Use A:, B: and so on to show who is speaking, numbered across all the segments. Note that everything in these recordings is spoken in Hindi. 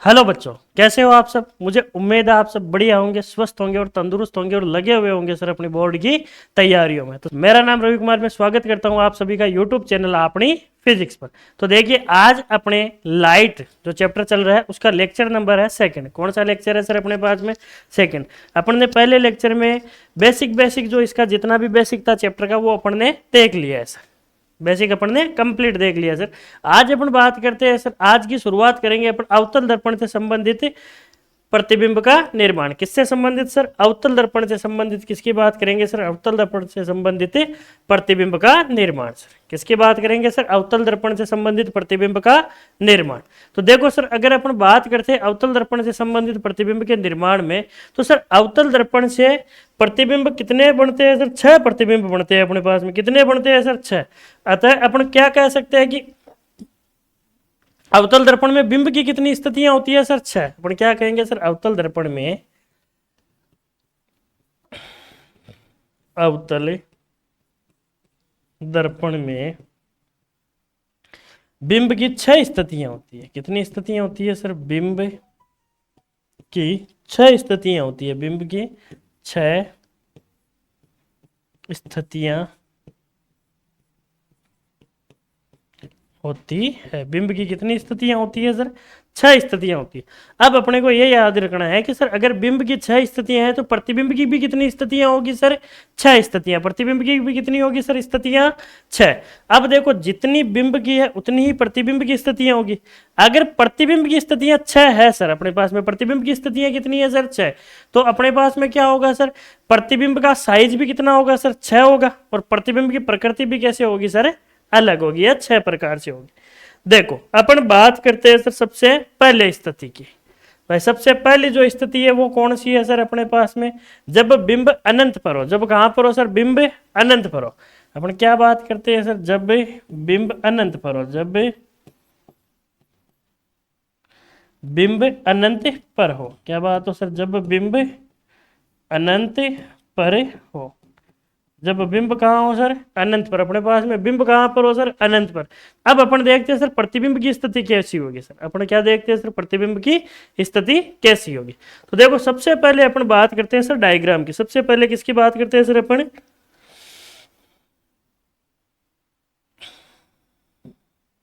A: हेलो बच्चों, कैसे हो आप सब। मुझे उम्मीद है आप सब बढ़िया होंगे, स्वस्थ होंगे और तंदुरुस्त होंगे और लगे हुए होंगे सर अपनी बोर्ड की तैयारियों में। तो मेरा नाम रवि कुमार, मैं स्वागत करता हूं आप सभी का यूट्यूब चैनल अपनी फिजिक्स पर। तो देखिए, आज अपने लाइट जो चैप्टर चल रहा है उसका लेक्चर नंबर है सेकंड। कौन सा लेक्चर है सर अपने पास में? सेकंड। अपन ने पहले लेक्चर में बेसिक जो इसका जितना भी बेसिक था चैप्टर का वो अपन ने देख लिया है सर। बेसिक अपन ने कंप्लीट देख लिया सर। आज अपन बात करते हैं सर, आज की शुरुआत करेंगे अपन अवतल दर्पण से संबंधित प्रतिबिंब का निर्माण। किससे संबंधित सर? अवतल दर्पण से संबंधित। किसकी बात करेंगे सर? अवतल दर्पण से संबंधित प्रतिबिंब का निर्माण। सर किसकी बात करेंगे सर? अवतल दर्पण से संबंधित प्रतिबिंब का निर्माण। तो देखो सर, अगर अपन बात करते हैं अवतल दर्पण से संबंधित प्रतिबिंब के निर्माण में, तो सर अवतल दर्पण से प्रतिबिंब कितने बनते हैं सर? 6 प्रतिबिंब बनते हैं अपने पास में। कितने बनते हैं सर? 6। अतः अपन क्या कह सकते हैं कि अवतल दर्पण में बिंब की कितनी स्थितियां होती है सर? 6। अपन क्या कहेंगे सर? अवतल दर्पण में बिंब की 6 स्थितियां होती है। कितनी स्थितियां होती है सर? बिंब की 6 स्थितियां होती है। बिंब की 6 स्थितियां होती है। बिंब की कितनी स्थितियां होती है सर? 6 स्थितियां होती है। अब अपने को ये याद रखना है कि सर अगर बिंब की 6 स्थितियां हैं तो प्रतिबिंब की भी कितनी स्थितियां होगी सर? 6 स्थितियां। प्रतिबिंब की भी कितनी होगी सर? स्थितियां 6। अब देखो, जितनी बिंब की है उतनी ही प्रतिबिंब की स्थितियां होगी। अगर प्रतिबिंब की स्थितियां 6 है सर अपने पास में, प्रतिबिंब की स्थितियां कितनी है सर? 6। तो अपने पास में क्या होगा सर? प्रतिबिंब का साइज भी कितना होगा सर? 6 होगा। और प्रतिबिंब की प्रकृति भी कैसे होगी सर? अलग होगी, या 6 प्रकार से होगी। देखो, अपन बात करते हैं सर सबसे पहले स्थिति की। भाई सबसे पहली जो स्थिति है वो कौन सी है सर अपने पास में? जब बिंब अनंत पर हो। जब कहां पर हो सर? बिंब अनंत पर हो। अपन क्या बात करते हैं सर? जब बिंब अनंत पर हो। जब बिंब अनंत पर हो। क्या बात हो सर? जब बिंब अनंत पर हो। जब बिंब कहाँ हो सर? अनंत पर। अपने पास में बिंब कहाँ पर हो सर? अनंत पर। अब अपन देखते हैं सर प्रतिबिंब की स्थिति कैसी होगी सर। अपन क्या देखते हैं सर? प्रतिबिंब की स्थिति कैसी होगी। तो देखो, सबसे पहले अपन बात करते हैं सर डायग्राम की। सबसे पहले किसकी बात करते हैं सर अपन?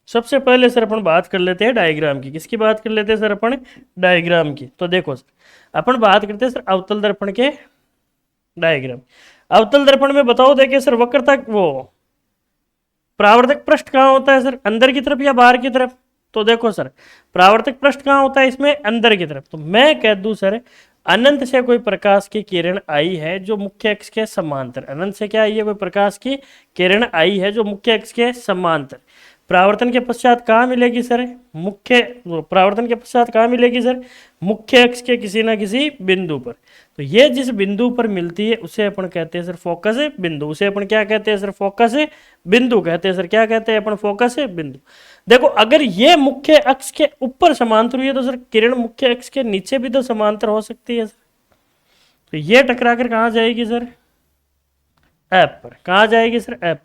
A: सबसे पहले सर अपन बात कर लेते हैं डायग्राम की। किसकी बात कर लेते हैं सर अपन? डायग्राम की। तो देखो सर, अपन बात करते हैं सर अवतल दर्पण के डायग्राम। अवतल दर्पण में बताओ, देखिए सर, वक्रता वो परावर्तक पृष्ठ कहाँ होता है सर? अंदर की तरफ या बाहर की तरफ? तो देखो सर, परावर्तक पृष्ठ कहाँ होता है इसमें? अंदर की तरफ। तो मैं कह दूं सर, अनंत से कोई प्रकाश की किरण आई है जो मुख्य अक्ष के समांतर। अनंत से क्या आई है? कोई प्रकाश की किरण आई है जो मुख्य अक्ष के समांतर। परावर्तन के पश्चात कहाँ मिलेगी सर? परावर्तन के पश्चात कहाँ मिलेगी सर? मुख्य अक्ष के किसी ना किसी बिंदु पर। तो ये जिस बिंदु पर मिलती है उसे अपन कहते हैं सर फोकस बिंदु। उसे अपन क्या कहते हैं सर? फोकस बिंदु कहते हैं सर। क्या कहते हैं अपन? फोकस बिंदु। देखो, अगर ये मुख्य अक्ष के ऊपर समांतर हुई है तो सर किरण मुख्य अक्ष के नीचे भी तो समांतर हो सकती है सर। तो ये टकराकर कहाँ जाएगी सर? एफ पर। कहाँ जाएगी सर? एफ।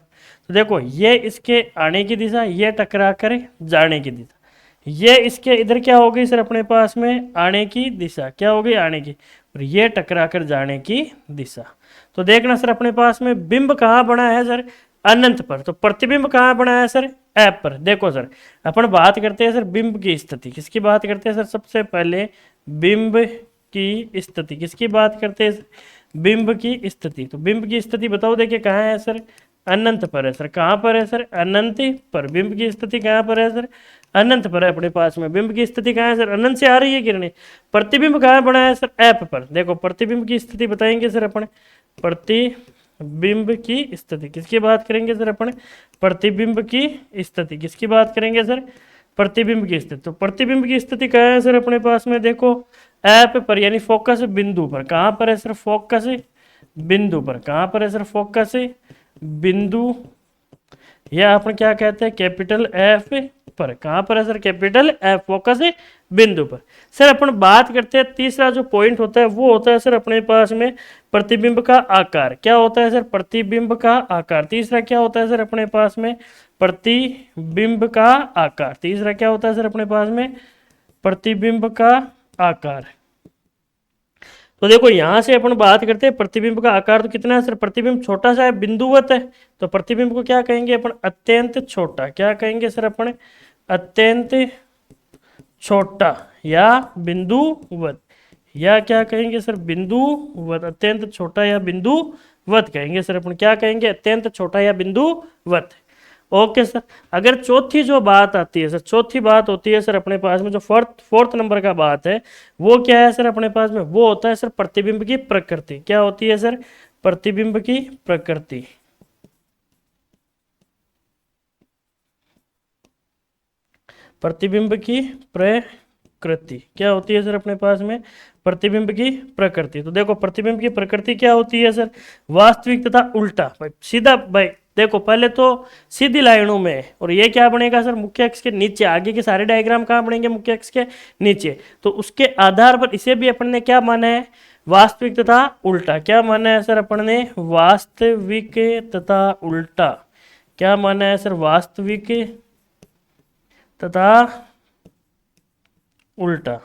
A: तो देखो, ये इसके आने की दिशा, ये टकरा कर जाने की दिशा। ये इसके इधर क्या हो गई सर अपने पास में? आने की दिशा। क्या हो गई? आने की। और ये टकरा कर जाने की दिशा। तो देखना सर, अपने पास में बिंब कहाँ बना है सर? अनंत पर। तो प्रतिबिंब कहाँ बना है सर? एप पर। देखो सर, अपन बात करते हैं सर बिंब की स्थिति। किसकी बात करते हैं सर? सबसे पहले बिंब की स्थिति। किसकी बात करते हैं? बिंब की स्थिति। तो बिंब की स्थिति बताओ, देखिए कहाँ है सर? अनंत पर है सर। कहाँ पर है सर? अनंत पर। बिंब की स्थिति कहाँ पर है सर? अनंत पर है अपने पास में। बिंब की स्थिति कहाँ है सर? अनंत से आ रही है किरणें। प्रतिबिंब कहाँ बना है सर? एप पर। देखो, प्रतिबिंब की स्थिति बताएंगे सर अपन। प्रतिबिंब की स्थिति किसकी बात करेंगे सर अपन? प्रतिबिंब की स्थिति किसकी बात करेंगे सर? प्रतिबिंब की स्थिति। तो प्रतिबिंब की स्थिति कहाँ है सर अपने पास में? देखो, एप पर, यानी फोकस बिंदु पर। कहाँ पर है सर? फोकस बिंदु पर। कहाँ पर है सर? फोकस बिंदु, या अपन क्या कहते हैं? कैपिटल एफ पर। कहां पर है सर? कैपिटल एफ, फोकस बिंदु पर। सर अपन बात करते हैं, तीसरा जो पॉइंट होता है वो होता है सर अपने पास में प्रतिबिंब का आकार। क्या होता है सर? प्रतिबिंब का आकार। तीसरा क्या होता है सर अपने पास में? प्रतिबिंब का आकार। तीसरा क्या होता है सर अपने पास में? प्रतिबिंब का आकार। तो देखो यहां से अपन बात करते हैं प्रतिबिंब का आकार, तो कितना है सर, प्रतिबिंब छोटा सा है, बिंदुवत है, तो प्रतिबिंब को क्या कहेंगे अपन, अत्यंत छोटा। क्या कहेंगे सर अपन, अत्यंत छोटा या बिंदुवत, या क्या कहेंगे सर, बिंदुवत, अत्यंत छोटा या बिंदुवत कहेंगे सर अपन। क्या कहेंगे, अत्यंत छोटा या बिंदुवत। Okay sir. अगर चौथी जो बात आती है सर, चौथी बात होती है सर अपने पास में, जो फोर्थ नंबर का बात है, वो क्या है सर अपने पास में, वो होता है सर प्रतिबिंब की प्रकृति। क्या होती है सर, प्रतिबिंब की प्रकृति। प्रतिबिंब की प्रकृति क्या होती है सर अपने पास में, प्रतिबिंब की प्रकृति। तो देखो प्रतिबिंब की प्रकृति क्या होती है सर, वास्तविक तथा उल्टा। भाई सीधा, भाई देखो पहले तो सीधी लाइनों में, और ये क्या बनेगा सर, मुख्य अक्ष के नीचे। आगे के सारे डायग्राम कहाँ बनेंगे, मुख्य अक्ष के नीचे। तो उसके आधार पर इसे भी अपन ने क्या माना है, वास्तविक तथा उल्टा। क्या माना है सर अपन ने, वास्तविक तथा उल्टा। क्या माना है सर, वास्तविक तथा उल्टा।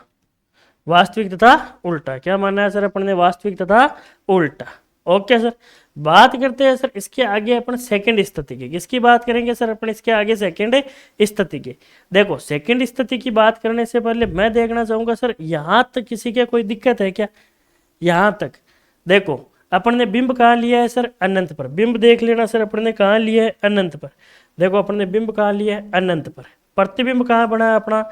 A: वास्तविक तथा उल्टा क्या माना है सर अपन ने, वास्तविक तथा उल्टा। Okay sir. बात करते हैं सर इसके आगे अपन सेकंड स्थिति की। किसकी बात करेंगे सर अपन इसके आगे, सेकंड स्थिति की। देखो सेकंड स्थिति की बात करने से पहले मैं देखना चाहूंगा सर, यहां तक किसी के कोई दिक्कत है क्या, यहां तक। देखो अपन ने बिंब कहाँ लिया है सर, अनंत पर। बिंब देख लेना सर, अपन ने कहाँ लिया है, अनंत पर। देखो अपन ने बिंब कहाँ लिया है, अनंत पर। प्रतिबिंब कहाँ बना है अपना,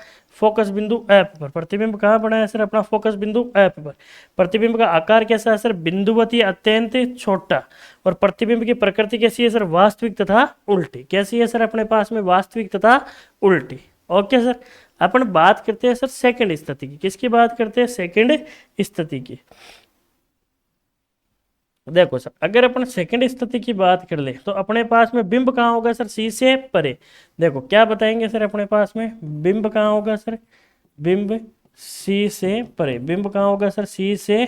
A: फोकस बिंदु एफ पर। प्रतिबिंब कहाँ बना है सर अपना, फोकस बिंदु एफ पर। प्रतिबिंब का आकार कैसा है सर, बिंदुवती, अत्यंत छोटा। और प्रतिबिंब की प्रकृति कैसी है सर, वास्तविक तथा उल्टी। कैसी है सर अपने पास में, वास्तविक तथा उल्टी। Okay sir. अपन बात करते हैं सर सेकंड स्थिति की। किसकी बात करते हैं, सेकंड स्थिति की। देखो सर अगर अपन सेकंड स्थिति की बात कर ले, तो अपने पास में बिंब कहाँ होगा सर, सी से परे। देखो क्या बताएंगे सर अपने पास में, बिंब कहाँ होगा सर, बिंब सी से परे। बिंब कहाँ होगा सर, सी से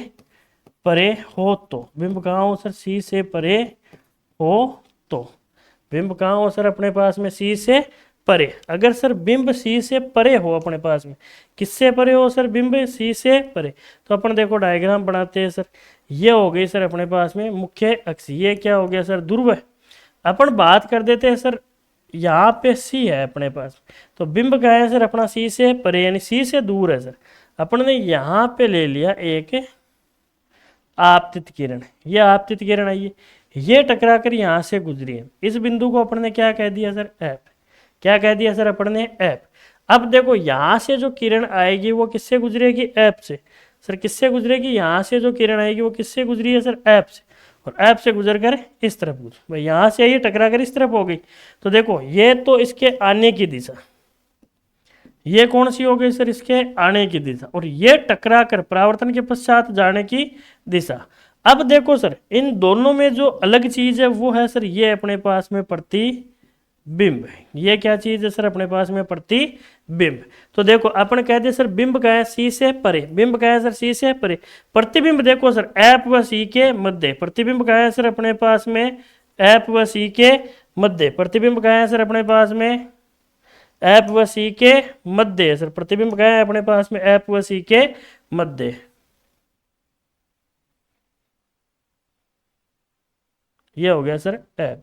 A: परे हो तो। बिंब कहाँ हो सर, सी से परे हो तो। बिंब कहाँ हो सर अपने पास में, सी से परे। अगर सर बिंब सी से परे हो अपने पास में, किससे परे हो सर, बिंब सी से परे, तो अपन देखो डायग्राम बनाते हैं सर। ये हो गई सर अपने पास में मुख्य अक्ष। ये क्या हो गया सर, ध्रुव। अपन बात कर देते हैं सर, यहाँ पे सी है अपने पास, तो बिंब क्या है सर अपना, सी से परे, यानी सी से दूर है सर। अपन ने यहाँ पे ले लिया एक आपतित किरण। ये आपतित किरण आई है, ये टकरा कर यहाँ से गुजरी है। इस बिंदु को अपन ने क्या कह दिया सर, एफ। क्या कह दिया सर अपन ने, एफ। अब देखो यहाँ से जो किरण आएगी वो किससे गुजरेगी, एफ से। सर किससे गुजरेगी, यहाँ से जो किरण आएगी वो किससे गुजरी है सर, एफ से। और एफ से गुजर कर इस तरफ गुजर, भाई यहाँ से ये टकरा कर इस तरफ हो गई। तो देखो ये तो इसके आने की दिशा, ये कौन सी हो गई सर, इसके आने की दिशा। और ये टकरा कर परावर्तन के पश्चात जाने की दिशा। अब देखो सर इन दोनों में जो अलग चीज है वो है सर, ये अपने पास में प्रतिबिंब। ये क्या चीज है सर अपने पास में, प्रतिबिंब। तो देखो अपन कहते हैं सर बिंब का है सी से परे। बिंब का है सर, सी से परे। प्रतिबिंब देखो सर एफ व सी के मध्य। प्रतिबिंब का है सर अपने पास में, एफ व सी के मध्य। प्रतिबिंब का है सर अपने पास में, एफ व सी के मध्य। सर प्रतिबिंब क्या है अपने पास में, एफ व सी के मध्य। ये हो गया सर एफ।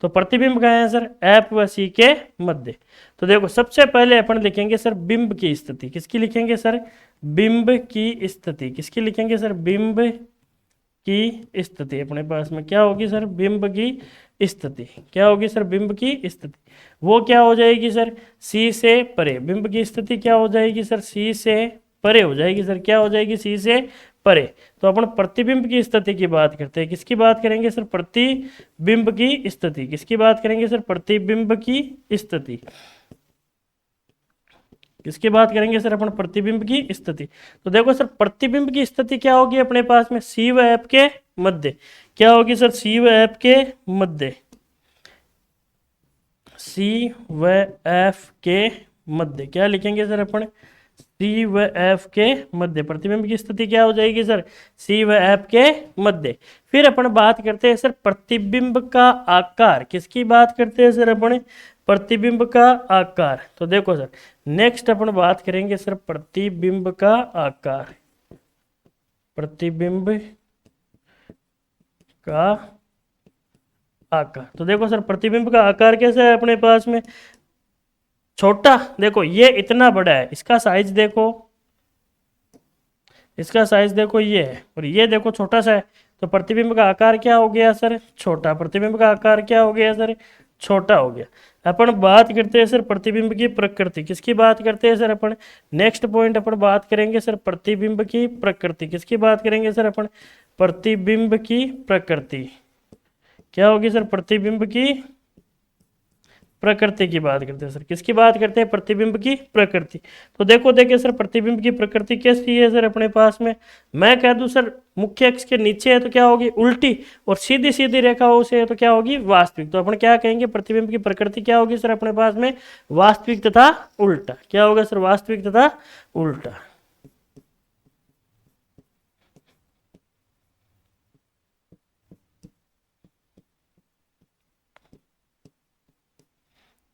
A: तो प्रतिबिंब क्या है सर, एफ व सी के मध्य। तो देखो सबसे पहले अपन लिखेंगे सर बिंब की स्थिति। किसकी लिखेंगे सर, बिंब की स्थिति। किसकी लिखेंगे सर, बिंब की स्थिति। अपने पास में क्या होगी सर, बिंब की स्थिति। क्या होगी सर, बिंब की स्थिति। वो क्या हो जाएगी सर, सी से परे। बिंब की स्थिति क्या हो जाएगी सर, सी से परे हो जाएगी सर। क्या हो जाएगी, सी से परे। तो अपन प्रतिबिंब की स्थिति की बात करते हैं। किसकी बात करेंगे सर, प्रतिबिंब की स्थिति। किसकी बात करेंगे सर, प्रतिबिंब की स्थिति। किसकी बात करेंगे सर अपन, प्रतिबिंब की स्थिति। तो देखो सर प्रतिबिंब की स्थिति क्या होगी अपने पास में, सी व एफ के मध्य। क्या होगी सर, सी व एफ के मध्य। सी व एफ के मध्य। क्या लिखेंगे सर अपन, सी व एफ के मध्य। प्रतिबिंब की स्थिति क्या हो जाएगी सर, सी व एफ के मध्य। फिर अपन बात करते हैं सर प्रतिबिंब का आकार। किसकी बात करते हैं सर अपन, प्रतिबिंब का आकार। तो देखो सर नेक्स्ट अपन बात करेंगे सर प्रतिबिंब का आकार, प्रतिबिंब का आकार। तो देखो सर प्रतिबिंब का आकार कैसा है अपने पास में, छोटा, देखो ये इतना बड़ा है, इसका साइज देखो, इसका साइज देखो ये है, और ये देखो छोटा सा है, तो प्रतिबिंब का आकार क्या हो गया सर, छोटा। प्रतिबिंब का आकार क्या हो गया सर, छोटा हो गया। अपन बात करते हैं सर प्रतिबिंब की प्रकृति, किसकी बात करते हैं सर अपन, नेक्स्ट पॉइंट अपन बात करेंगे सर प्रतिबिंब की प्रकृति, किसकी बात करेंगे सर अपन, प्रतिबिंब की प्रकृति। क्या होगी सर, प्रतिबिंब की प्रकृति की बात करते हैं सर, किसकी बात करते हैं, प्रतिबिंब की प्रकृति। तो देखो देखिए सर प्रतिबिंब की प्रकृति कैसी है सर अपने पास में, मैं कह दूं सर मुख्य अक्ष के नीचे है तो क्या होगी, उल्टी, और सीधी सीधी रेखा से है तो क्या होगी, वास्तविक। तो अपन क्या कहेंगे, प्रतिबिंब की प्रकृति क्या होगी सर अपने पास में, वास्तविक तथा उल्टा। क्या होगा सर, वास्तविक तथा उल्टा।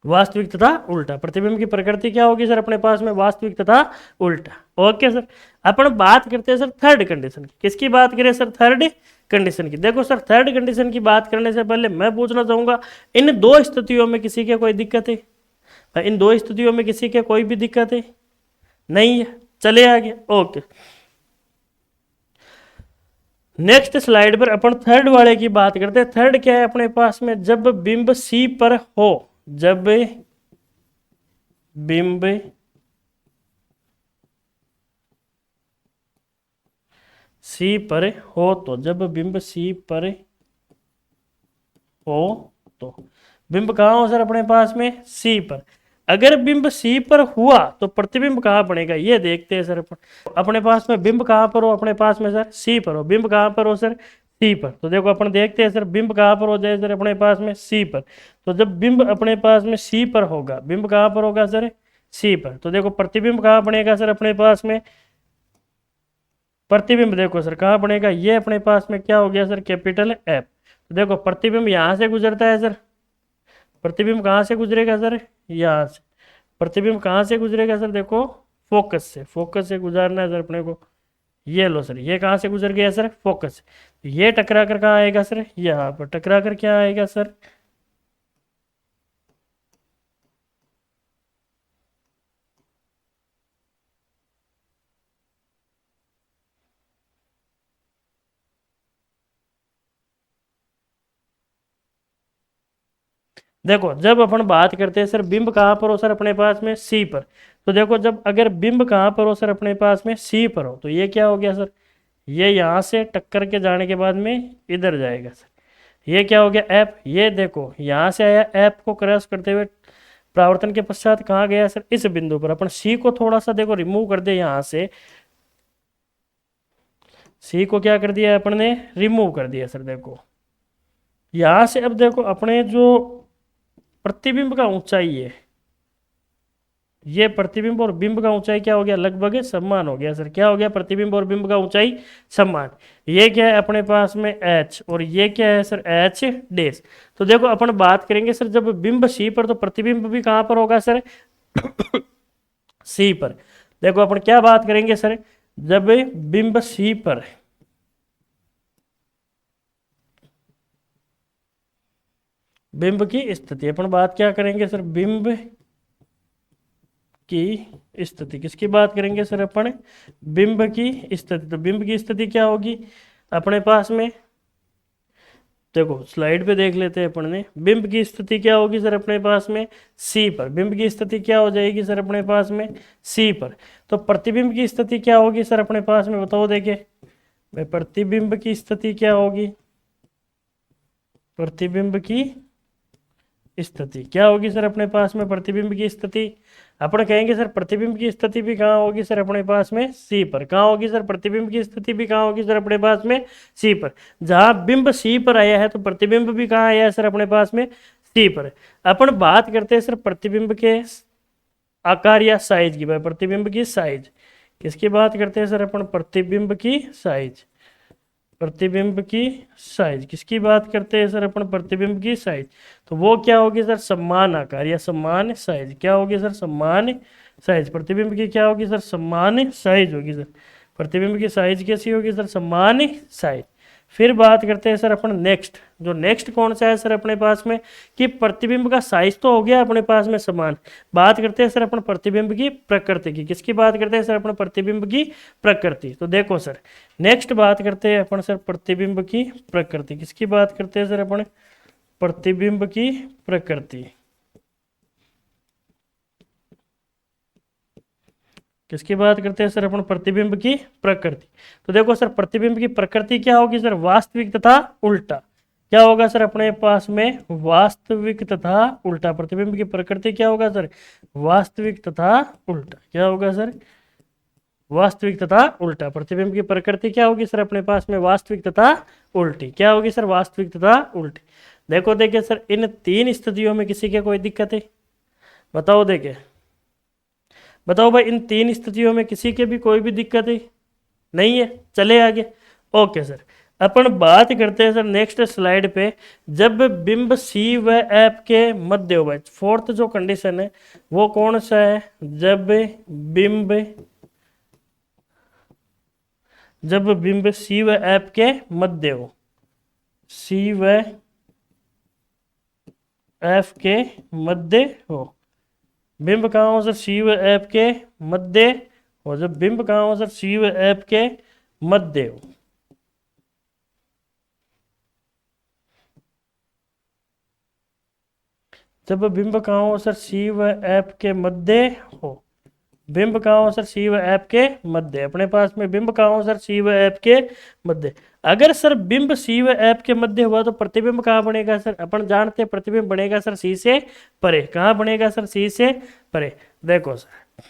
A: वास्तविक तथा उल्टा, प्रतिबिंब की प्रकृति क्या होगी सर अपने पास में, वास्तविक तथा उल्टा। ओके सर, अपन बात करते हैं सर थर्ड कंडीशन की, किसकी बात करें सर, थर्ड कंडीशन की। देखो सर थर्ड कंडीशन की बात करने से पहले मैं पूछना चाहूंगा, इन दो स्थितियों में किसी के कोई दिक्कत है, इन दो स्थितियों में किसी के कोई भी दिक्कत है नहीं है, चले आगे। ओके नेक्स्ट स्लाइड पर अपन थर्ड वाले की बात करते हैं। थर्ड क्या है अपने पास में, जब बिंब सी पर हो, जब बिंब सी पर हो तो, जब बिंब सी पर हो तो, बिंब कहाँ हो सर अपने पास में, सी पर। अगर बिंब सी पर हुआ तो प्रतिबिंब कहाँ बनेगा, ये देखते हैं सर। अपने पास में बिंब कहाँ पर हो, अपने पास में सर सी पर हो, बिंब कहाँ पर हो सर, सी पर। तो देखो अपन देखते हैं सर बिंब कहाँ पर हो जाए सर अपने पास में, सी पर। तो जब बिंब अपने पास में सी पर होगा, बिंब कहाँ पर होगा सर, सी पर। तो देखो प्रतिबिंब कहाँ बनेगा सर अपने पास में, प्रतिबिंब देखो सर कहाँ बनेगा, ये अपने पास में क्या हो गया सर, कैपिटल एफ। तो देखो प्रतिबिंब यहाँ से गुजरता है सर, प्रतिबिंब कहाँ से गुजरेगा सर, यहाँ से। प्रतिबिंब कहाँ से गुजरेगा सर, देखो फोकस से, फोकस से गुजारना है सर अपने को। ये लो सर, ये कहाँ से गुजर गया सर, फोकस से। ये टकरा कर कहाँ आएगा सर, यहाँ पर टकरा कर क्या आएगा सर, देखो जब अपन बात करते हैं सर बिंब कहाँ पर हो सर अपने पास में, सी पर। तो देखो जब अगर बिंब कहाँ पर हो सर अपने पास में, सी पर हो, तो ये क्या हो गया सर, ये यहाँ से टक्कर के जाने के बाद में इधर जाएगा सर। ये क्या हो गया, एफ। ये देखो यहाँ से आया, एफ को क्रॉस करते हुए प्रावर्तन के पश्चात कहाँ गया सर, इस बिंदु पर। अपन सी को थोड़ा सा देखो रिमूव कर दे यहाँ से, सी को क्या कर दिया अपन ने, रिमूव कर दिया सर। देखो यहाँ से अब देखो अपने जो प्रतिबिंब का ऊंचाई है, ये प्रतिबिंब और बिंब का ऊंचाई क्या हो गया, लगभग समान हो गया सर। क्या हो गया, प्रतिबिंब और बिंब का ऊंचाई समान। ये क्या है अपने पास में h, और ये क्या है सर h डैश। तो देखो अपन बात करेंगे सर जब बिंब सी पर, तो प्रतिबिंब भी कहां पर होगा सर, सी पर। देखो अपन क्या बात करेंगे सर, जब बिंब सी पर, बिंब की स्थिति, अपन बात क्या करेंगे सर, बिंब की स्थिति, किसकी बात करेंगे सर अपन, बिंब की स्थिति। तो बिंब की स्थिति क्या होगी अपने पास में, देखो स्लाइड पे देख लेते हैं अपन ने। बिंब की स्थिति क्या होगी सर अपने पास में, सी पर। बिंब की स्थिति क्या हो जाएगी सर अपने पास में, सी पर। तो प्रतिबिंब की स्थिति क्या होगी सर अपने पास में, बताओ देखिए भाई, प्रतिबिंब की स्थिति क्या होगी, प्रतिबिंब की स्थिति क्या होगी सर अपने पास में, प्रतिबिंब की स्थिति। अपन कहेंगे सर प्रतिबिंब की स्थिति भी कहाँ होगी सर अपने पास में, सी पर। कहाँ होगी सर, प्रतिबिंब की स्थिति भी कहाँ होगी सर अपने पास में, सी पर। जहाँ बिंब सी पर आया है तो प्रतिबिंब भी कहाँ आया है सर अपने पास में, सी पर। अपन बात करते हैं सर प्रतिबिंब के आकार या साइज की, भाई प्रतिबिंब की साइज, किसकी बात करते हैं सर अपन, प्रतिबिंब की साइज। प्रतिबिंब की साइज, किसकी बात करते हैं सर अपन, प्रतिबिंब की साइज। तो वो क्या होगी सर, समान आकार या समान साइज। क्या होगी सर, समान साइज। प्रतिबिंब की क्या होगी सर, समान साइज होगी सर। प्रतिबिंब की साइज कैसी होगी सर, समान साइज। फिर बात करते हैं सर अपन नेक्स्ट, जो नेक्स्ट कौन सा है सर अपने पास में, कि प्रतिबिंब का साइज तो हो गया अपने पास में समान। बात करते हैं सर अपन प्रतिबिंब की प्रकृति की, किसकी बात करते हैं सर अपन, प्रतिबिंब की प्रकृति। तो देखो सर नेक्स्ट बात करते हैं अपन सर प्रतिबिंब की प्रकृति, किसकी बात करते हैं सर अपन, प्रतिबिंब की प्रकृति। किसकी बात करते हैं सर अपन, प्रतिबिंब की प्रकृति। तो देखो सर प्रतिबिंब की प्रकृति क्या होगी सर, वास्तविक तथा उल्टा। क्या होगा सर अपने पास में, वास्तविक तथा उल्टा। प्रतिबिंब की प्रकृति क्या होगा सर, वास्तविक तथा उल्टा। क्या होगा सर, वास्तविक तथा उल्टा। प्रतिबिंब की प्रकृति क्या होगी सर अपने पास में, वास्तविक तथा उल्टी। क्या होगी सर, वास्तविक तथा उल्टी। देखो देखिए सर इन तीन स्थितियों में किसी के कोई दिक्कत है, बताओ देखिए, बताओ भाई इन तीन स्थितियों में किसी के भी कोई भी दिक्कत है, नहीं है। चले आगे। ओके सर, अपन बात करते हैं सर नेक्स्ट स्लाइड पे, जब बिंब सी व एफ के मध्य हो। फोर्थ जो कंडीशन है वो कौन सा है, जब बिंब सी व एफ के मध्य हो, सी व एफ के मध्य हो। बिंब कहाँ हो सर, सी व एफ के मध्य हो। जब बिंब कहाँ हो सर, सी व एफ के मध्य हो। जब बिंब कहाँ हो सर, सी व एफ के मध्य हो। बिंब कहाँ हो सर, सी व एफ के मध्य। अपने पास में बिंब कहाँ हो सर, सी व एफ के मध्य। अगर सर बिंब सी व एफ के मध्य हुआ तो प्रतिबिंब कहाँ बनेगा सर, अपन जानते हैं प्रतिबिंब बनेगा सर सी से परे। कहाँ बनेगा सर, सी से परे। देखो सर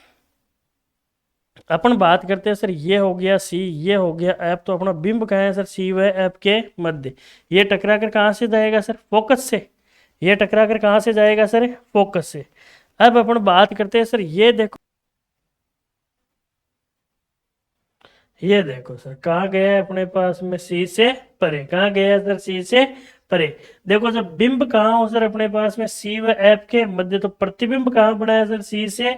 A: अपन बात करते हैं सर, ये हो गया सी, ये हो गया एफ, तो अपना बिंब कहाँ है सर, सी व एफ के मध्य। ये टकरा कर कहाँ से जाएगा सर, फोकस से। ये टकरा कर कहाँ से जाएगा सर, फोकस से। अब अपन बात करते हैं सर, ये देखो, ये देखो सर कहाँ गया है अपने पास में, सी से परे। कहाँ गया है सर, सी से परे। देखो सर बिंब कहाँ हो सर अपने पास में, सी व एफ के मध्य। तो प्रतिबिंब कहाँ बना है सर, सी से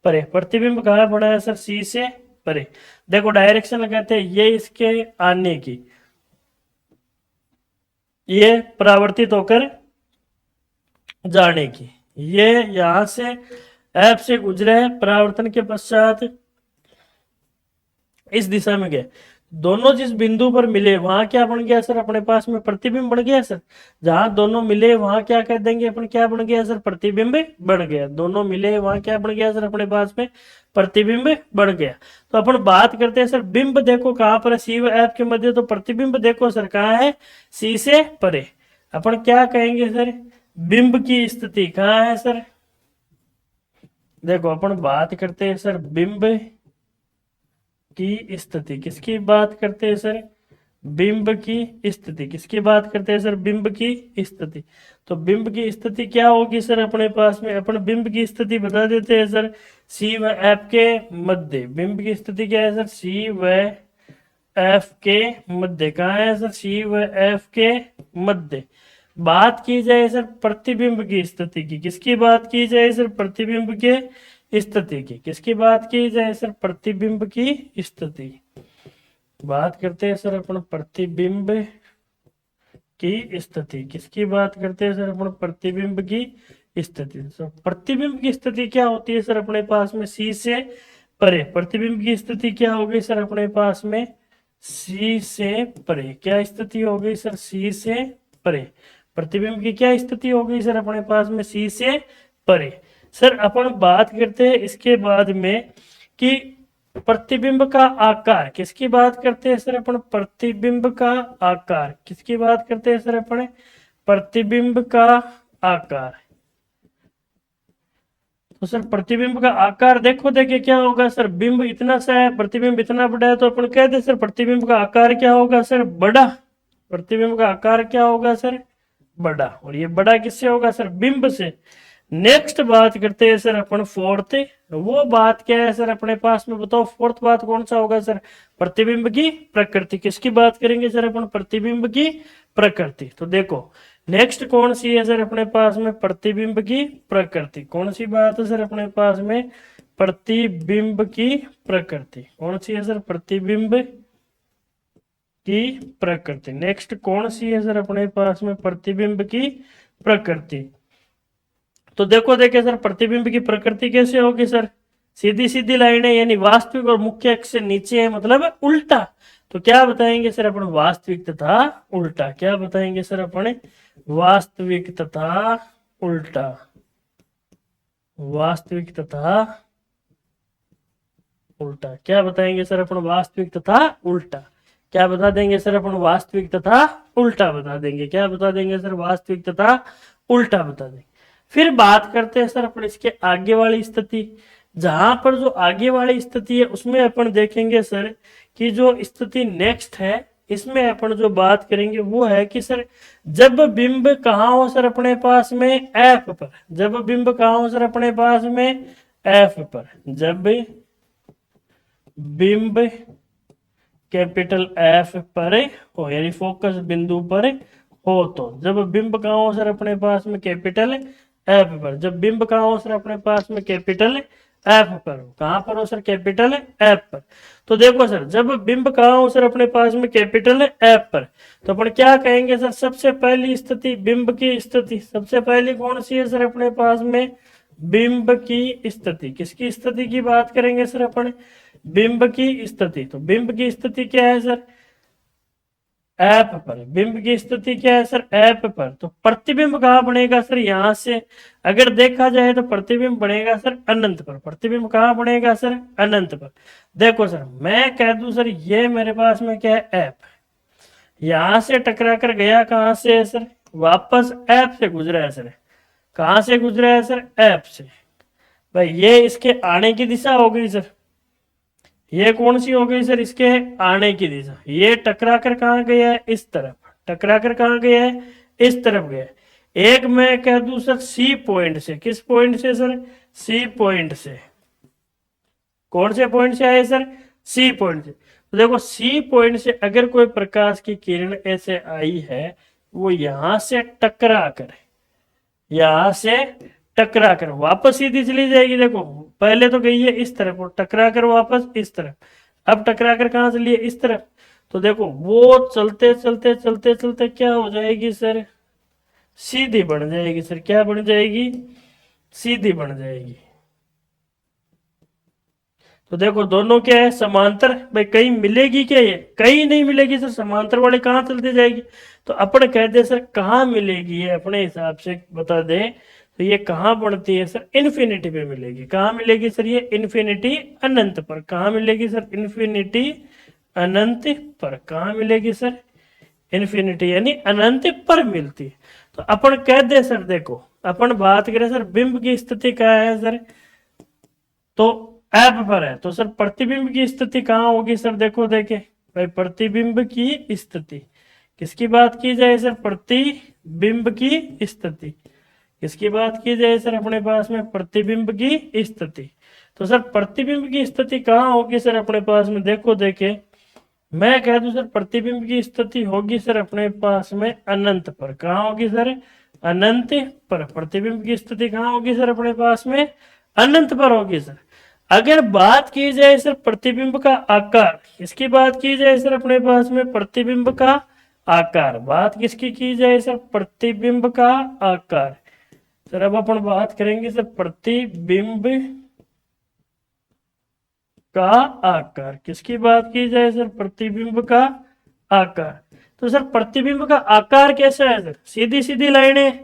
A: परे। प्रतिबिंब कहाँ बना है सर, सी से परे। देखो डायरेक्शन लगाते हैं ये इसके आने की, ये परावर्तित होकर जाने की। ये यहां से एफ से गुजरे हैं, परावर्तन के पश्चात इस दिशा में गए। दोनों जिस बिंदु पर मिले वहां क्या बन गया सर अपने पास में, प्रतिबिंब बन गया सर। जहां दोनों मिले वहां क्या कह देंगे अपन, क्या बन गया सर, प्रतिबिंब बन गया। दोनों मिले वहां क्या बन गया सर अपने पास में, प्रतिबिंब बन गया। तो अपन बात करते हैं सर बिंब देखो कहां पर है, सी व एफ के मध्य। तो प्रतिबिंब देखो सर कहां है, सी से परे। अपन क्या कहेंगे सर, बिंब की स्थिति कहां है सर। देखो अपन बात करते हैं सर बिंब की स्थिति, किसकी बात करते हैं सर, बिंब की स्थिति। किसकी बात करते हैं सर, बिंब की स्थिति। तो बिंब की स्थिति क्या होगी सर अपने पास में, अपन बिंब की स्थिति बता देते हैं सर, सी व एफ के मध्य। बिंब की स्थिति क्या है सर, सी व एफ के मध्य। कहाँ है सर, सी व एफ के मध्य। बात की जाए सर प्रतिबिंब की स्थिति की, किसकी बात की जाए सर, प्रतिबिंब के स्थिति की। किसकी बात की जाए सर, प्रतिबिंब की स्थिति। बात करते हैं सर अपन प्रतिबिंब की स्थिति, किसकी बात करते हैं सर अपन, प्रतिबिंब की स्थिति। तो प्रतिबिंब की स्थिति क्या होती है सर अपने पास में, सी से परे। प्रतिबिंब की स्थिति क्या होगी सर अपने पास में, सी से परे। क्या स्थिति हो गई सर, सी से परे। प्रतिबिंब की क्या स्थिति हो गई सर अपने पास में, सी से परे। सर अपन बात करते हैं इसके बाद में कि प्रतिबिंब का आकार, किसकी बात करते हैं सर अपन, प्रतिबिंब का आकार। किसकी बात करते हैं सर अपन, प्रतिबिंब का आकार। तो सर प्रतिबिंब का आकार देखो, देखिए क्या होगा सर, बिंब इतना सा है, प्रतिबिंब इतना बड़ा है, तो अपन कहते हैं सर प्रतिबिंब का आकार क्या होगा सर, बड़ा। प्रतिबिंब का आकार क्या होगा सर, बड़ा। और ये बड़ा किससे होगा सर, बिंब से। नेक्स्ट बात करते हैं सर अपन फोर्थ। वो बात क्या है सर अपने पास में, बताओ फोर्थ बात कौन सा होगा सर? प्रतिबिंब की प्रकृति। किसकी बात करेंगे सर अपन? प्रतिबिंब की प्रकृति। तो देखो नेक्स्ट कौन सी है सर अपने पास में? प्रतिबिंब की प्रकृति। कौन सी बात है सर अपने पास में? प्रतिबिंब की प्रकृति। कौन सी है सर? प्रतिबिंब की प्रकृति। नेक्स्ट कौन सी है सर अपने पास में? प्रतिबिंब की प्रकृति। तो देखो देखिए सर प्रतिबिंब की प्रकृति कैसे होगी सर? सीधी सीधी लाइनें, यानी वास्तविक और मुख्य अक्ष से नीचे है, मतलब उल्टा। तो क्या बताएंगे सर अपन? वास्तविक तथा उल्टा। क्या बताएंगे सर अपन? वास्तविक तथा उल्टा। वास्तविक तथा उल्टा। क्या बताएंगे सर अपन? वास्तविक तथा उल्टा। क्या बता देंगे सर अपन? वास्तविक तथा उल्टा बता देंगे। क्या बता देंगे सर? वास्तविक तथा उल्टा बता देंगे। फिर बात करते हैं सर अपन इसके आगे वाली स्थिति। जहां पर जो आगे वाली स्थिति है उसमें अपन देखेंगे सर कि जो स्थिति नेक्स्ट है, इसमें अपन जो बात करेंगे वो है कि सर जब बिंब कहाँ हो सर अपने पास में? एफ पर। जब बिंब कहाँ हो सर अपने पास में? एफ पर। जब बिंब कैपिटल एफ पर हो, यानी फोकस बिंदु पर हो, तो जब बिंब कहाँ हो सर अपने पास में? कैपिटल एफ पर। जब बिंब कहाँ हो सर अपने पास में? कैपिटल एफ पर हो। कहाँ पर हो सर? कैपिटल एफ पर। तो देखो सर जब बिंब कहाँ हो सर अपने पास में? कैपिटल एफ पर। तो अपन क्या कहेंगे सर? सबसे पहली स्थिति बिंब की स्थिति। सबसे पहली कौन सी है सर अपने पास में? बिंब की स्थिति। किसकी स्थिति की बात करेंगे सर अपन? बिंब की स्थिति। तो बिंब की स्थिति क्या है सर? एप पर। बिंब की स्थिति क्या है सर? एप पर। तो प्रतिबिंब कहाँ बनेगा सर? यहां से अगर देखा जाए तो प्रतिबिंब बनेगा सर अनंत पर। प्रतिबिंब कहाँ बनेगा सर? अनंत पर। देखो सर मैं कह दूं सर ये मेरे पास में क्या है? एप। यहां से टकरा कर गया कहां से है सर? वापस एप से गुजरा है सर। कहां से गुजरा है सर? एप से। भाई ये इसके आने की दिशा हो गई सर। ये कौन सी हो गई सर? इसके आने की दिशा। ये टकरा कर कहाँ गया है? इस तरफ। टकरा कर कहाँ गया है? इस तरफ गया है। एक मैं कह दूं सर सी पॉइंट से। किस पॉइंट से सर? सी पॉइंट से। कौन से पॉइंट से आए सर? सी पॉइंट से। तो देखो सी पॉइंट से अगर कोई प्रकाश की किरण ऐसे आई है, वो यहां से टकरा कर, यहां से टकरा कर वापस सीधी चली जाएगी। देखो पहले तो गई है इस तरफ और टकरा कर वापस इस तरफ। अब टकरा कर कहां चली है? इस तरफ। तो देखो वो चलते चलते चलते चलते क्या हो जाएगी सर? सीधी बन जाएगी सर। क्या बन जाएगी? सीधी बन जाएगी। तो देखो दोनों क्या है? समांतर। भाई कहीं मिलेगी क्या? ये कहीं नहीं मिलेगी सर। समांतर वाले कहाँ चलते जाएगी? तो अपन कहते सर कहाँ मिलेगी है अपने हिसाब से बता दें तो ये कहाँ बढ़ती है सर? इन्फिनिटी पे मिलेगी। कहाँ मिलेगी सर? ये इन्फिनिटी अनंत पर। कहाँ मिलेगी सर? इन्फिनिटी अनंत पर। कहाँ मिलेगी सर? इन्फिनिटी यानी अनंत पर मिलती है। तो अपन कहते सर देखो अपन बात करें सर बिंब की स्थिति क्या है सर? तो एप पर है। तो सर प्रतिबिंब की स्थिति कहाँ होगी सर? देखो देखे भाई प्रतिबिंब की स्थिति। किसकी बात की जाए सर? प्रतिबिंब की स्थिति। किसकी बात की जाए सर अपने पास में? प्रतिबिंब की स्थिति। तो सर प्रतिबिंब की स्थिति कहाँ होगी सर अपने पास में? देखो देखे मैं कह दूं सर प्रतिबिंब की स्थिति होगी सर अपने पास में अनंत पर। कहाँ होगी सर? अनंत पर। प्रतिबिंब की स्थिति कहाँ होगी सर अपने पास में? अनंत पर होगी सर। अगर बात की जाए सर प्रतिबिंब का आकार, किसकी बात की जाए सर अपने पास में? प्रतिबिंब का आकार। बात किसकी की जाए सर? प्रतिबिंब का आकार। सर अब अपन बात करेंगे सर प्रतिबिंब का आकार। किसकी बात की जाए सर? प्रतिबिंब का आकार। तो सर प्रतिबिंब का आकार कैसा है सर? सीधी सीधी लाइनें।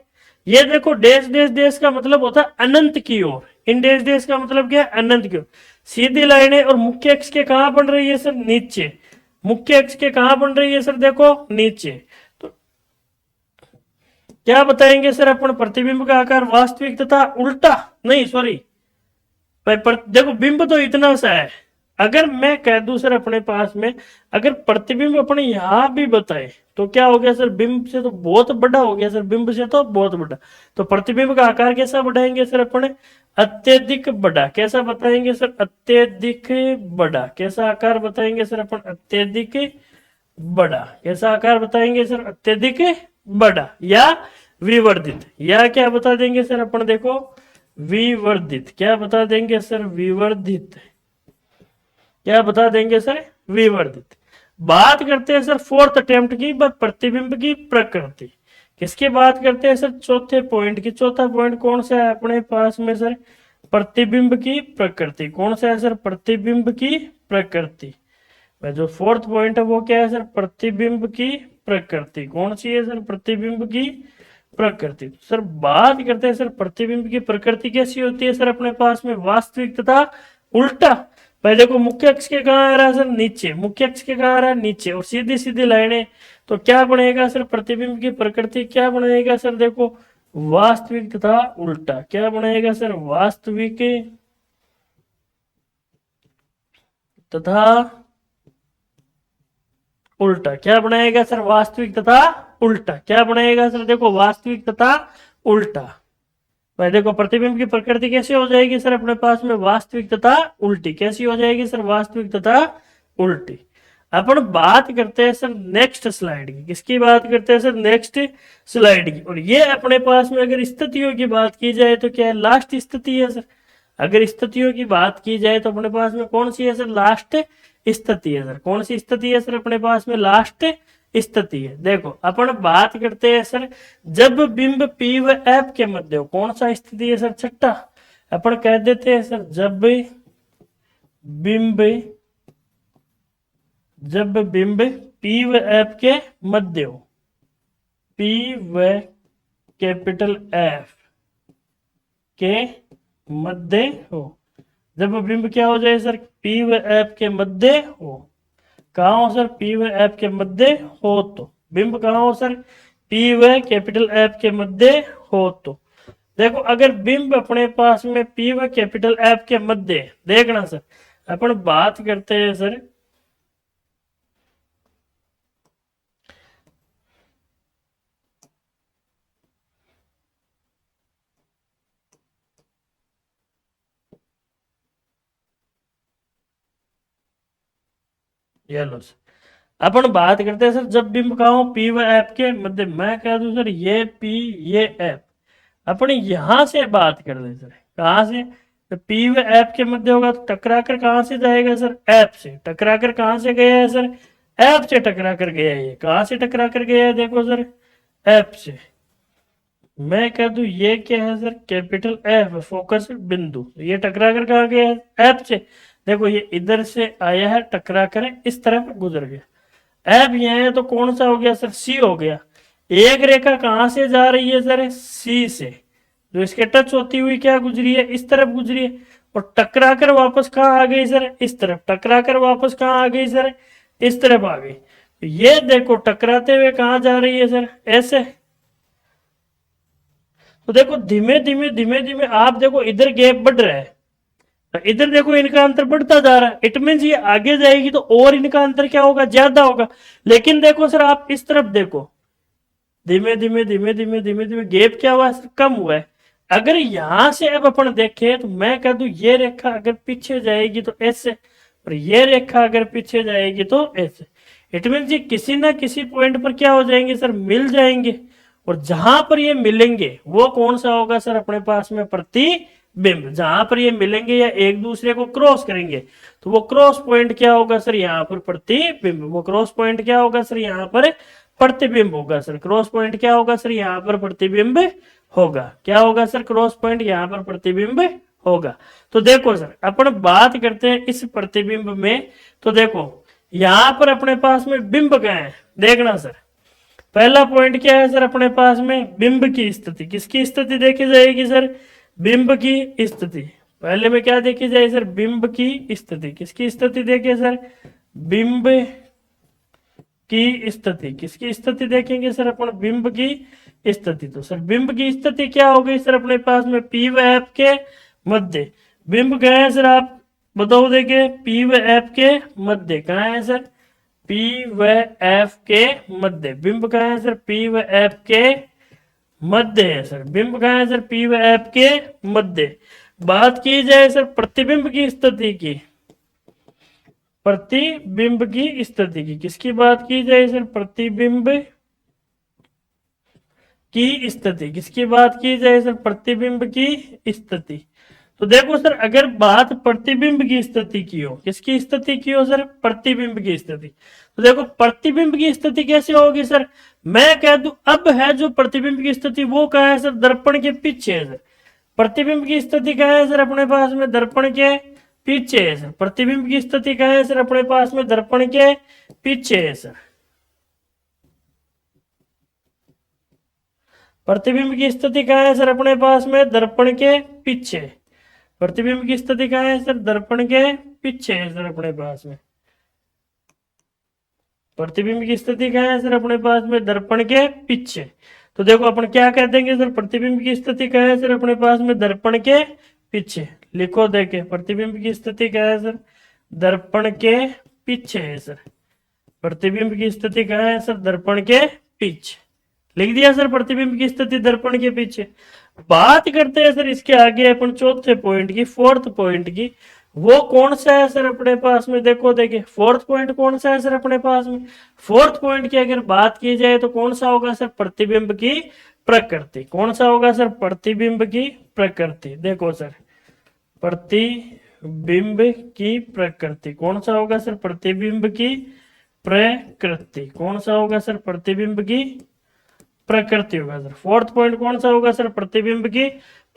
A: ये देखो डैश डैश डैश का मतलब होता है अनंत की ओर। इन डैश डैश का मतलब क्या है? अनंत की ओर। सीधी लाइनें और मुख्य अक्ष के कहां बन रही है सर? नीचे। मुख्य अक्ष के कहां बन रही है सर? देखो नीचे। तो क्या बताएंगे सर अपन? प्रतिबिंब का आकार वास्तविक तथा उल्टा। नहीं सॉरी भाई देखो बिंब तो इतना सा है, अगर मैं कह दूं सर अपने पास में, अगर प्रतिबिंब अपने यहां भी बताए तो क्या हो गया सर, बिंब से तो बहुत बड़ा हो गया सर, बिंब से तो बहुत बड़ा। तो प्रतिबिंब का आकार कैसा बढ़ाएंगे सर अपने, अत्यधिक बड़ा। कैसा बताएंगे सर, अत्यधिक बड़ा। कैसा आकार बताएंगे सर अपन, अत्यधिक बड़ा। कैसा आकार बताएंगे सर, अत्यधिक बड़ा या विवर्धित, या क्या बता देंगे सर अपन, देखो विवर्धित। क्या बता देंगे सर, विवर्धित। क्या बता देंगे सर, विवर्धित। बात करते हैं सर फोर्थ अटेम्प्ट की, प्रतिबिंब की प्रकृति। किसकी बात करते हैं सर, चौथे पॉइंट की। चौथा पॉइंट कौन सा है अपने पास में सर, प्रतिबिंब की प्रकृति। कौन सा है सर, प्रतिबिंब की प्रकृति। जो फोर्थ पॉइंट है वो क्या है सर, प्रतिबिंब की प्रकृति। कौन सी है सर, प्रतिबिंब की प्रकृति। सर बात करते हैं सर प्रतिबिंब की प्रकृति कैसी होती है सर अपने पास में, वास्तविक तथा उल्टा। भाई देखो मुख्य अक्ष के कहाँ आ रहा है सर, नीचे। मुख्य अक्ष के कहाँ आ रहा है, नीचे। और सीधी सीधी लाइनें, तो क्या बनेगा सर, प्रतिबिंब की प्रकृति क्या बनेगा सर, देखो वास्तविक तथा उल्टा। क्या बनेगा सर, वास्तविक तथा उल्टा। क्या बनाएगा सर, वास्तविक तथा उल्टा। क्या बनाएगा सर, देखो वास्तविक तथा उल्टा। भाई देखो प्रतिबिंब की प्रकृति कैसे हो जाएगी सर अपने पास में, वास्तविक तथा उल्टी। कैसी हो जाएगी सर, वास्तविक तथा उल्टी। अपन बात करते हैं सर नेक्स्ट स्लाइड की। किसकी बात करते हैं सर, नेक्स्ट स्लाइड की। और ये अपने पास में अगर स्थितियों की बात की जाए तो क्या है, लास्ट स्थिति है सर। अगर स्थितियों की बात की जाए तो अपने पास में कौन सी है सर, लास्ट स्थिति है सर। कौन सी स्थिति है सर अपने पास में, लास्ट स्थिति है। देखो अपन बात करते हैं सर, जब बिंब पी व एफ के मध्य हो। कौन सा स्थिति है सर, छठा। अपन कह देते हैं सर, जब बिंब पी व एफ के मध्य हो। पी व कैपिटल एफ के मध्य हो। जब बिंब क्या हो जाए सर, पी व एफ के मध्य हो। कहा हो सर, पी व एफ के मध्य हो तो। बिंब कहा हो सर, पी व कैपिटल एफ के मध्य हो तो। देखो अगर बिंब अपने पास में पी व कैपिटल एफ के मध्य, देखना सर अपन बात करते हैं सर, ये लो सर अपन बात करते हैं सर, जब बिंब कहा हो पी व एफ के मध्य। मैं कह दूं सर ये पी ये एफ। अपन यहां से बात कर रहे सर, कहां से, तो पी व एफ के मध्य होगा तो टकरा कर कहां से जाएगा सर, एफ से। टकरा कर कहां से गया है सर, एफ से टकरा कर गया है। ये कहां से टकरा कर गया है, देखो सर एफ से। मैं कह दूं ये क्या है सर, कैपिटल एफ फोकस बिंदु। ये टकरा कर कहां गया है, एफ से। देखो ये इधर से आया है, टकरा कर इस तरफ गुजर गया। एफ यहाँ है तो कौन सा हो गया सर, सी हो गया। एक रेखा कहां से जा रही है सर, सी से। जो इसके टच होती हुई क्या गुजरी है, इस तरफ गुजरी है। और टकरा कर वापस कहां आ गई सर, इस तरफ। टकरा कर वापस कहां आ गई सर, इस तरफ आ गई। तो ये देखो टकराते हुए कहां जा रही है सर, ऐसे। तो देखो धीमे धीमे धीमे धीमे आप देखो इधर गैप बढ़ रहा है, तो इधर देखो इनका अंतर बढ़ता जा रहा है। इट मीन ये आगे जाएगी तो और इनका अंतर क्या होगा, ज्यादा होगा। लेकिन देखो सर आप इस तरफ देखो, धीमे धीमे धीमे धीमे धीमे धीमे गैप क्या हुआ है सर, कम हुआ है। अगर यहां से अब अपन देखें तो मैं कह दूं ये रेखा अगर पीछे जाएगी तो ऐसे, और ये रेखा अगर पीछे जाएगी तो ऐसे। इट मीन ये किसी ना किसी पॉइंट पर क्या हो जाएंगे सर, मिल जाएंगे। और जहां पर ये मिलेंगे वो कौन सा होगा सर अपने पास में, प्रतिबिंब। जहां पर ये मिलेंगे या एक दूसरे को क्रॉस करेंगे तो वो क्रॉस पॉइंट क्या होगा सर, यहाँ पर प्रतिबिंब। वो क्रॉस पॉइंट क्या होगा सर, यहाँ पर प्रतिबिंब होगा सर। क्रॉस पॉइंट क्या होगा सर, यहाँ पर प्रतिबिंब होगा। क्या होगा सर, क्रॉस पॉइंट यहाँ पर प्रतिबिंब होगा। तो देखो सर अपन बात करते हैं इस प्रतिबिंब में। तो देखो यहां पर अपने पास में बिंब क्या है, देखना सर। पहला पॉइंट क्या है सर अपने पास में, बिंब की स्थिति। किसकी स्थिति देखी जाएगी सर, बिंब की स्थिति। पहले में क्या देखी जाए सर, बिंब की स्थिति। किसकी स्थिति देखे सर, बिंब की स्थिति। किसकी स्थिति देखेंगे सर अपन, बिंब की स्थिति। तो सर बिंब की स्थिति क्या हो गई सर अपने पास में, पी व एफ के मध्य। बिंब गए हैं सर आप बताओ देखिए, पी व एफ के मध्य कहाँ है सर? पी व एफ के मध्य बिंब कहाँ है सर? पी व एफ के मध्य है सर। बिंब कहाँ है सर? पी व एफ के मध्य। बात की जाए सर प्रतिबिंब की स्थिति की, प्रतिबिंब की स्थिति की, किसकी बात की जाए सर? प्रतिबिंब की स्थिति, किसकी बात की जाए सर? प्रतिबिंब की स्थिति। तो देखो सर, अगर बात प्रतिबिंब की स्थिति की हो, किसकी स्थिति की हो सर? प्रतिबिंब की स्थिति। तो देखो प्रतिबिंब की स्थिति कैसे होगी सर? मैं कह दूं अब है जो प्रतिबिंब की स्थिति वो कहाँ है सर? दर्पण के पीछे है सर। प्रतिबिंब की स्थिति कहाँ है सर अपने पास में? दर्पण के पीछे है सर। प्रतिबिंब की स्थिति कहाँ है सर अपने पास में? दर्पण के पीछे है सर। प्रतिबिंब की स्थिति कहाँ है सर अपने पास में? दर्पण के पीछे। प्रतिबिंब की स्थिति कहाँ है सर? दर्पण के पीछे है सर अपने पास में। प्रतिबिंब की स्थिति कहाँ है सर अपने पास में? दर्पण के पीछे। तो देखो अपन क्या कह देंगे सर? प्रतिबिंब की स्थिति कहाँ है सर अपने पास में? दर्पण के पीछे। लिखो देखे, प्रतिबिंब की स्थिति क्या है सर? दर्पण के पीछे है सर। प्रतिबिंब की स्थिति कहाँ है सर? दर्पण के पीछे। लिख दिया सर, प्रतिबिंब की स्थिति दर्पण के पीछे। बात करते हैं सर इसके आगे अपन चौथे पॉइंट की, फोर्थ पॉइंट की। वो कौन सा है सर अपने पास में? देखो देखिए, फोर्थ पॉइंट कौन सा है सर अपने पास में? फोर्थ पॉइंट की अगर बात की जाए तो कौन सा होगा सर? प्रतिबिंब की प्रकृति। कौन सा होगा सर? प्रतिबिंब की प्रकृति। देखो सर, प्रतिबिंब की प्रकृति कौन सा होगा सर? प्रतिबिंब की प्रकृति कौन सा होगा सर? प्रतिबिंब की प्रकृति होगा सर। फोर्थ पॉइंट कौन सा होगा सर? प्रतिबिंब की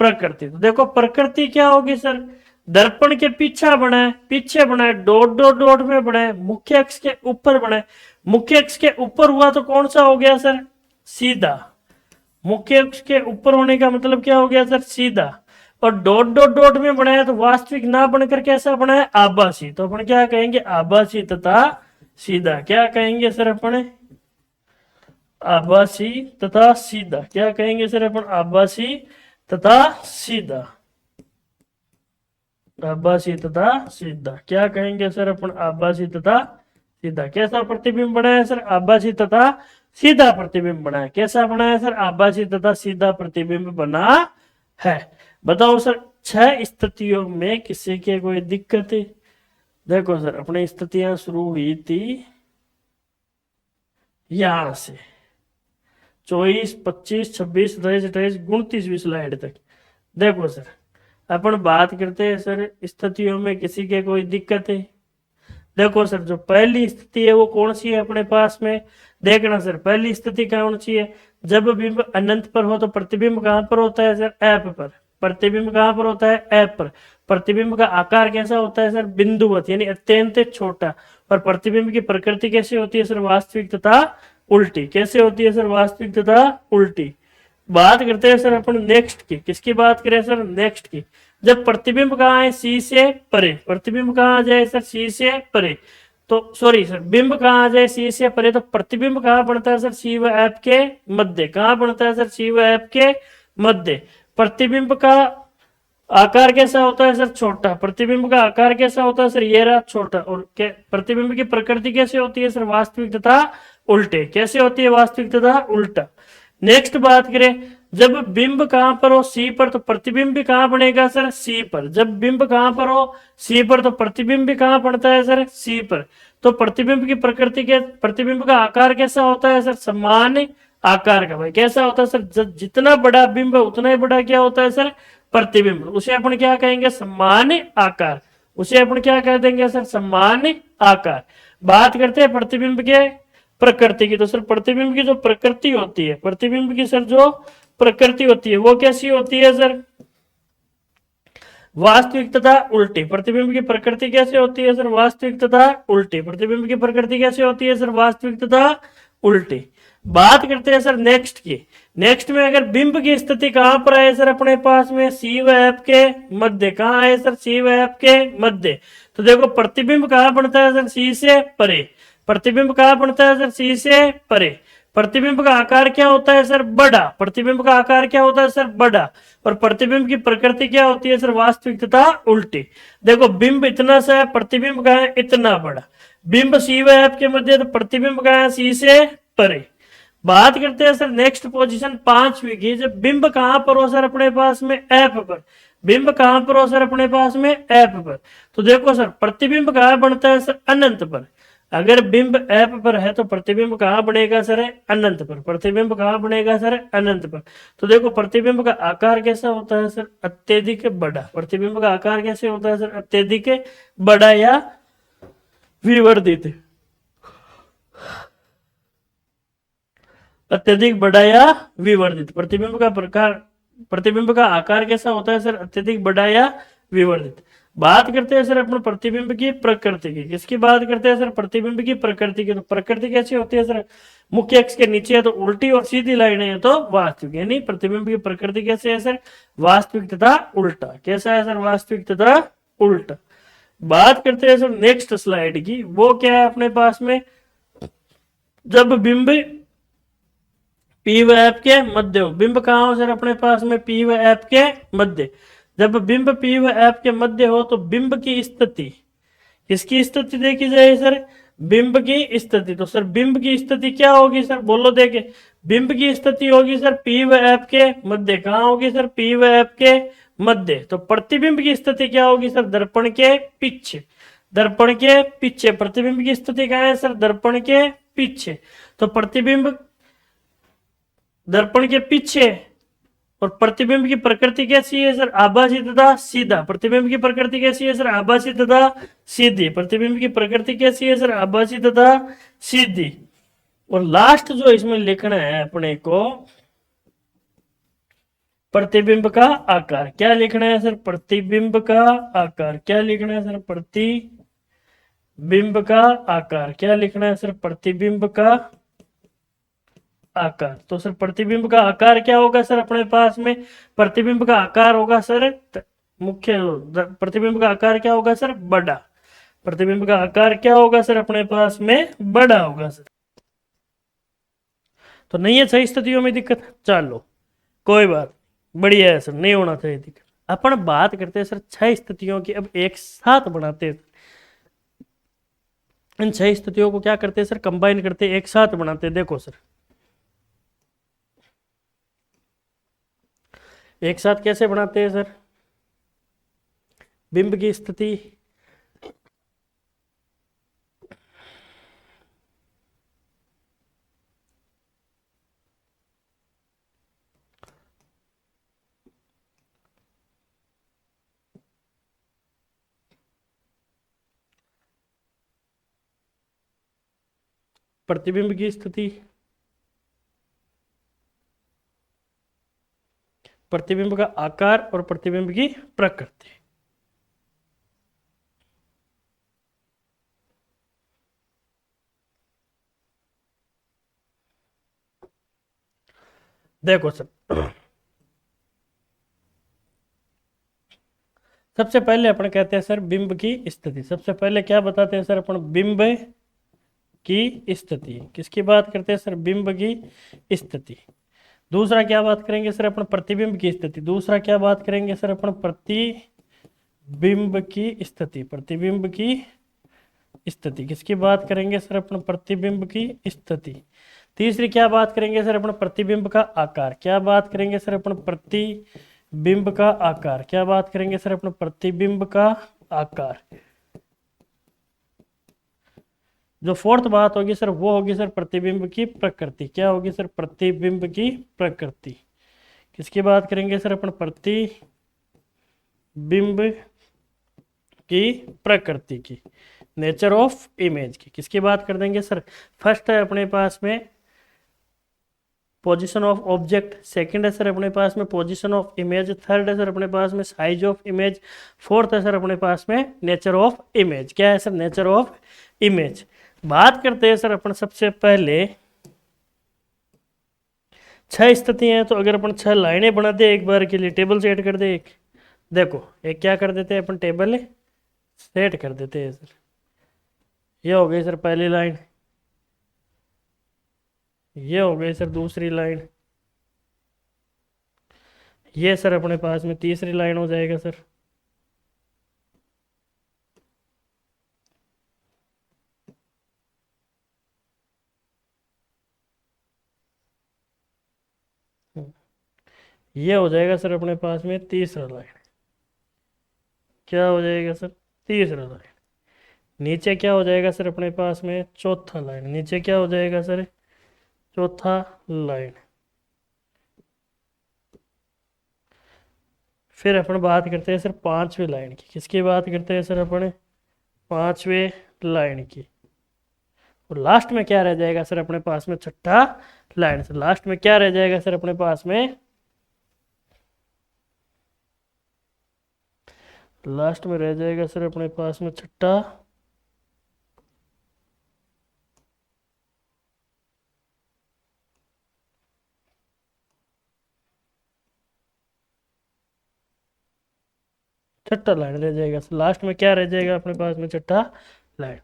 A: प्रकृति। तो देखो प्रकृति क्या होगी सर? दर्पण के पीछे बनाए, पीछे बनाए, डॉट डॉट डॉट में बनाए, मुख्य अक्ष के ऊपर बनाए। मुख्य अक्ष के ऊपर हुआ तो कौन सा हो गया सर? सीधा। मुख्य अक्ष के ऊपर होने का मतलब क्या हो गया सर? सीधा। और डॉट डॉट डॉट में बनाया तो वास्तविक ना बनकर कैसा बनाया? आभासी। तो अपन क्या कहेंगे? आभासी तथा सीधा। क्या कहेंगे सर अपन? आभासी तथा सीधा। क्या कहेंगे सर अपन? आभासी तथा सीधा। आभासी तथा सीधा। क्या कहेंगे सर अपन? आभासी तथा सीधा। कैसा प्रतिबिंब बनाया सर? आभासी तथा सीधा प्रतिबिंब बनाया। कैसा बनाया सर? आभासी तथा सीधा प्रतिबिंब बना है। बताओ सर, 6 स्थितियों में किसी के कोई दिक्कत है? देखो सर, अपनी स्थितियां शुरू हुई थी यहां से 24, 25, 26, 27, 28, 29वीं स्लाइड तक। देखो सर, अपन बात करते हैं सर स्थितियों में किसी के कोई दिक्कत है? देखो सर, जो पहली स्थिति है वो कौन सी है अपने पास में? देखना सर, पहली स्थिति कौन सी है? जब बिंब अनंत पर हो तो प्रतिबिंब कहां पर होता है सर? एफ पर। प्रतिबिंब कहां पर होता है? एफ पर। प्रतिबिंब का आकार कैसा होता है सर? बिंदुवत, यानी अत्यंत छोटा। और प्रतिबिंब की प्रकृति कैसी होती है सर? वास्तविक तथा उल्टी। कैसे होती है सर? वास्तविक तथा उल्टी। बात करते हैं सर अपन नेक्स्ट की। किसकी बात करें सर? नेक्स्ट की। जब प्रतिबिंब कहाँ है? सी से परे। प्रतिबिंब कहाँ आ जाए सर? सी से परे। तो सॉरी सर, बिंब कहाँ आ जाए? सी से परे। तो प्रतिबिंब कहाँ बनता है सर? सी व एफ के मध्य। कहाँ बनता है सर? सी व एफ के मध्य। प्रतिबिंब का आकार कैसा होता है सर? छोटा। प्रतिबिंब का आकार कैसा होता है सर? ये रहा छोटा। और प्रतिबिंब की प्रकृति कैसे होती है सर? वास्तविक तथा उल्टे। कैसे होती है? वास्तविक तथा उल्टा। नेक्स्ट बात करें, जब बिंब कहां पर हो? सी पर। तो प्रतिबिंब भी कहां बनेगा सर? सी पर। जब बिंब कहां पर हो? सी पर। तो प्रतिबिंब भी कहां पड़ता है सर? सी पर। तो प्रतिबिंब की प्रकृति के, प्रतिबिंब का आकार कैसा होता है सर? समान आकार का। भाई कैसा होता है सर? जितना बड़ा बिंब है उतना ही बड़ा क्या होता है सर? प्रतिबिंब। उसे अपन क्या कहेंगे? समान आकार। उसे अपन क्या कह देंगे सर? समान आकार। बात करते हैं प्रतिबिंब के प्रकृति की। तो सर प्रतिबिंब की जो प्रकृति होती है, प्रतिबिंब की सर जो प्रकृति होती है वो कैसी होती है सर? वास्तविक तथा उल्टी। प्रतिबिंब की प्रकृति कैसे होती है सर? वास्तविक तथा उल्टी। प्रतिबिंब की प्रकृति कैसे होती है सर? वास्तविक तथा उल्टी। बात करते हैं सर नेक्स्ट की। नेक्स्ट में अगर बिंब की स्थिति कहां पर है सर अपने पास में? सी व एफ के मध्य। कहां है सर? सी व एफ के मध्य। तो देखो प्रतिबिंब कहां बनता है सर? सी से परे। प्रतिबिंब कहां बनता है सर? सी से परे। प्रतिबिंब का आकार क्या होता है सर? बड़ा। प्रतिबिंब का आकार क्या होता है सर? बड़ा। और प्रतिबिंब की प्रकृति क्या होती है सर? वास्तविक तथा उल्टी। देखो बिंब इतना सा है, प्रतिबिंब का है इतना बड़ा। बिंब सी व एफ के मध्य, तो प्रतिबिंब का है सी से परे। बात करते हैं सर नेक्स्ट पोजीशन 5वीं की। जब बिंब कहां पर हो सर? अपने पास में एफ पर। बिंब कहां पर हो सर? अपने पास में एफ पर। तो देखो सर प्रतिबिंब कहां बनता है सर? अनंत पर। अगर बिंब एफ पर है तो प्रतिबिंब कहां बनेगा सर? अनंत पर। प्रतिबिंब कहां बनेगा सर? अनंत पर। तो देखो प्रतिबिंब का आकार कैसा होता है सर? अत्यधिक बड़ा। प्रतिबिंब का आकार कैसे होता है सर? अत्यधिक बड़ा या विवर्धित। अत्यधिक बड़ा या विवर्धित। प्रतिबिंब का प्रकार, प्रतिबिंब का आकार कैसा होता है सर? अत्यधिक बड़ा या विवर्धित। बात करते हैं सर अपन प्रतिबिंब की प्रकृति की। किसकी बात करते हैं सर? प्रतिबिंब की प्रकृति की। तो प्रकृति कैसी होती है सर? मुख्य अक्ष के नीचे है तो उल्टी और सीधी लाइनें है तो वास्तविक। यानी प्रतिबिंब की प्रकृति कैसे है सर? वास्तविक तथा उल्टा। कैसा है सर? वास्तविक तथा उल्टा। बात करते हैं सर नेक्स्ट स्लाइड की। वो क्या है अपने पास में? जब बिंब पी व एफ के मध्य हो। बिंब कहाँ हो सर? अपने पास में पी व एफ के मध्य। जब बिंब पी व एफ के मध्य हो तो बिंब की स्थिति, किसकी स्थिति देखी जाए सर? बिंब की स्थिति। तो सर बिंब की स्थिति क्या होगी सर? बोलो देखे। बिंब की स्थिति होगी सर पी व एफ के मध्य। कहाँ होगी सर? पी व एफ के मध्य। तो प्रतिबिंब की स्थिति क्या होगी सर? दर्पण के पीछे। दर्पण के पीछे। प्रतिबिंब की स्थिति कहाँ है सर? दर्पण के पीछे। तो प्रतिबिंब दर्पण के पीछे। और प्रतिबिंब की प्रकृति कैसी है सर? आभासी तथा सीधा। प्रतिबिंब की प्रकृति कैसी है सर? आभासी तथा सीधी। प्रतिबिंब की प्रकृति कैसी है सर? आभासी तथा सीधी। और लास्ट जो इसमें लिखना है अपने को, प्रतिबिंब का आकार। क्या लिखना है सर? प्रतिबिंब का आकार। क्या लिखना है सर? प्रतिबिंब का आकार। क्या लिखना है सर? प्रतिबिंब का आकार। तो सर प्रतिबिंब का आकार क्या होगा सर? अपने पास में प्रतिबिंब का आकार होगा सर मुख्य। प्रतिबिंब का आकार क्या होगा सर? बड़ा। प्रतिबिंब का आकार क्या होगा सर? अपने पास में बड़ा होगा सर। तो नहीं है सही स्थितियों में दिक्कत? चलो कोई बात, बढ़िया है सर, नहीं होना चाहिए दिक्कत। अपन बात करते हैं सर 6 स्थितियों की। अब एक साथ बनाते हैं। इन 6 स्थितियों को क्या करते हैं सर? कंबाइन करते हैं, एक साथ बनाते हैं। देखो सर एक साथ कैसे बनाते हैं सर? बिंब की स्थिति, प्रतिबिंब की स्थिति, प्रतिबिंब का आकार और प्रतिबिंब की प्रकृति। देखो सर सबसे पहले अपन कहते हैं सर बिंब की स्थिति। सबसे पहले क्या बताते हैं सर अपन? बिंब की स्थिति। किसकी बात करते हैं सर? बिंब की स्थिति। दूसरा क्या बात करेंगे सर अपन? प्रतिबिंब की स्थिति। दूसरा क्या बात करेंगे सर अपन? प्रतिबिंब की स्थिति। प्रतिबिंब की स्थिति। किसकी बात करेंगे सर अपन? प्रतिबिंब की स्थिति। तीसरी क्या बात करेंगे सर अपन? प्रतिबिंब का आकार। क्या बात करेंगे सर अपन? प्रतिबिंब का आकार। क्या बात करेंगे सर अपन? प्रतिबिंब का आकार। जो फोर्थ बात होगी सर वो होगी सर प्रतिबिंब की प्रकृति। क्या होगी सर? प्रतिबिंब की प्रकृति। किसकी बात करेंगे सर अपन? प्रतिबिंब की प्रकृति की, नेचर ऑफ इमेज की। किसकी बात कर देंगे सर? फर्स्ट है अपने पास में पोजीशन ऑफ ऑब्जेक्ट, सेकंड है सर अपने पास में पोजीशन ऑफ इमेज, थर्ड है सर अपने पास में साइज ऑफ इमेज, फोर्थ है सर अपने पास में नेचर ऑफ इमेज। क्या है सर? Nature of image. बात करते हैं सर अपन सबसे पहले 6 स्थिति हैं। तो अगर अपन 6 लाइनें बना दे एक बार के लिए, टेबल सेट कर दे एक। देखो एक क्या कर देते हैं अपन? टेबल सेट कर देते हैं सर। ये हो गई सर पहली लाइन, ये हो गई सर दूसरी लाइन, ये सर अपने पास में तीसरी लाइन हो जाएगा सर। ये हो जाएगा सर अपने पास में तीसरा लाइन। क्या हो जाएगा सर? तीसरा लाइन। नीचे क्या हो जाएगा सर अपने पास में? चौथा लाइन। नीचे क्या हो जाएगा सर? चौथा लाइन। फिर अपन बात करते हैं सर पांचवी लाइन की। किसकी बात करते हैं सर अपन? पांचवे लाइन की। और लास्ट में क्या रह जाएगा सर अपने पास में? छठा लाइन। से लास्ट में क्या रह जाएगा सर अपने पास में? लास्ट में रह जाएगा सर अपने पास में छठा छठा लाइन रह जाएगा सर। लास्ट में क्या रह जाएगा अपने पास में? छठा लाइन।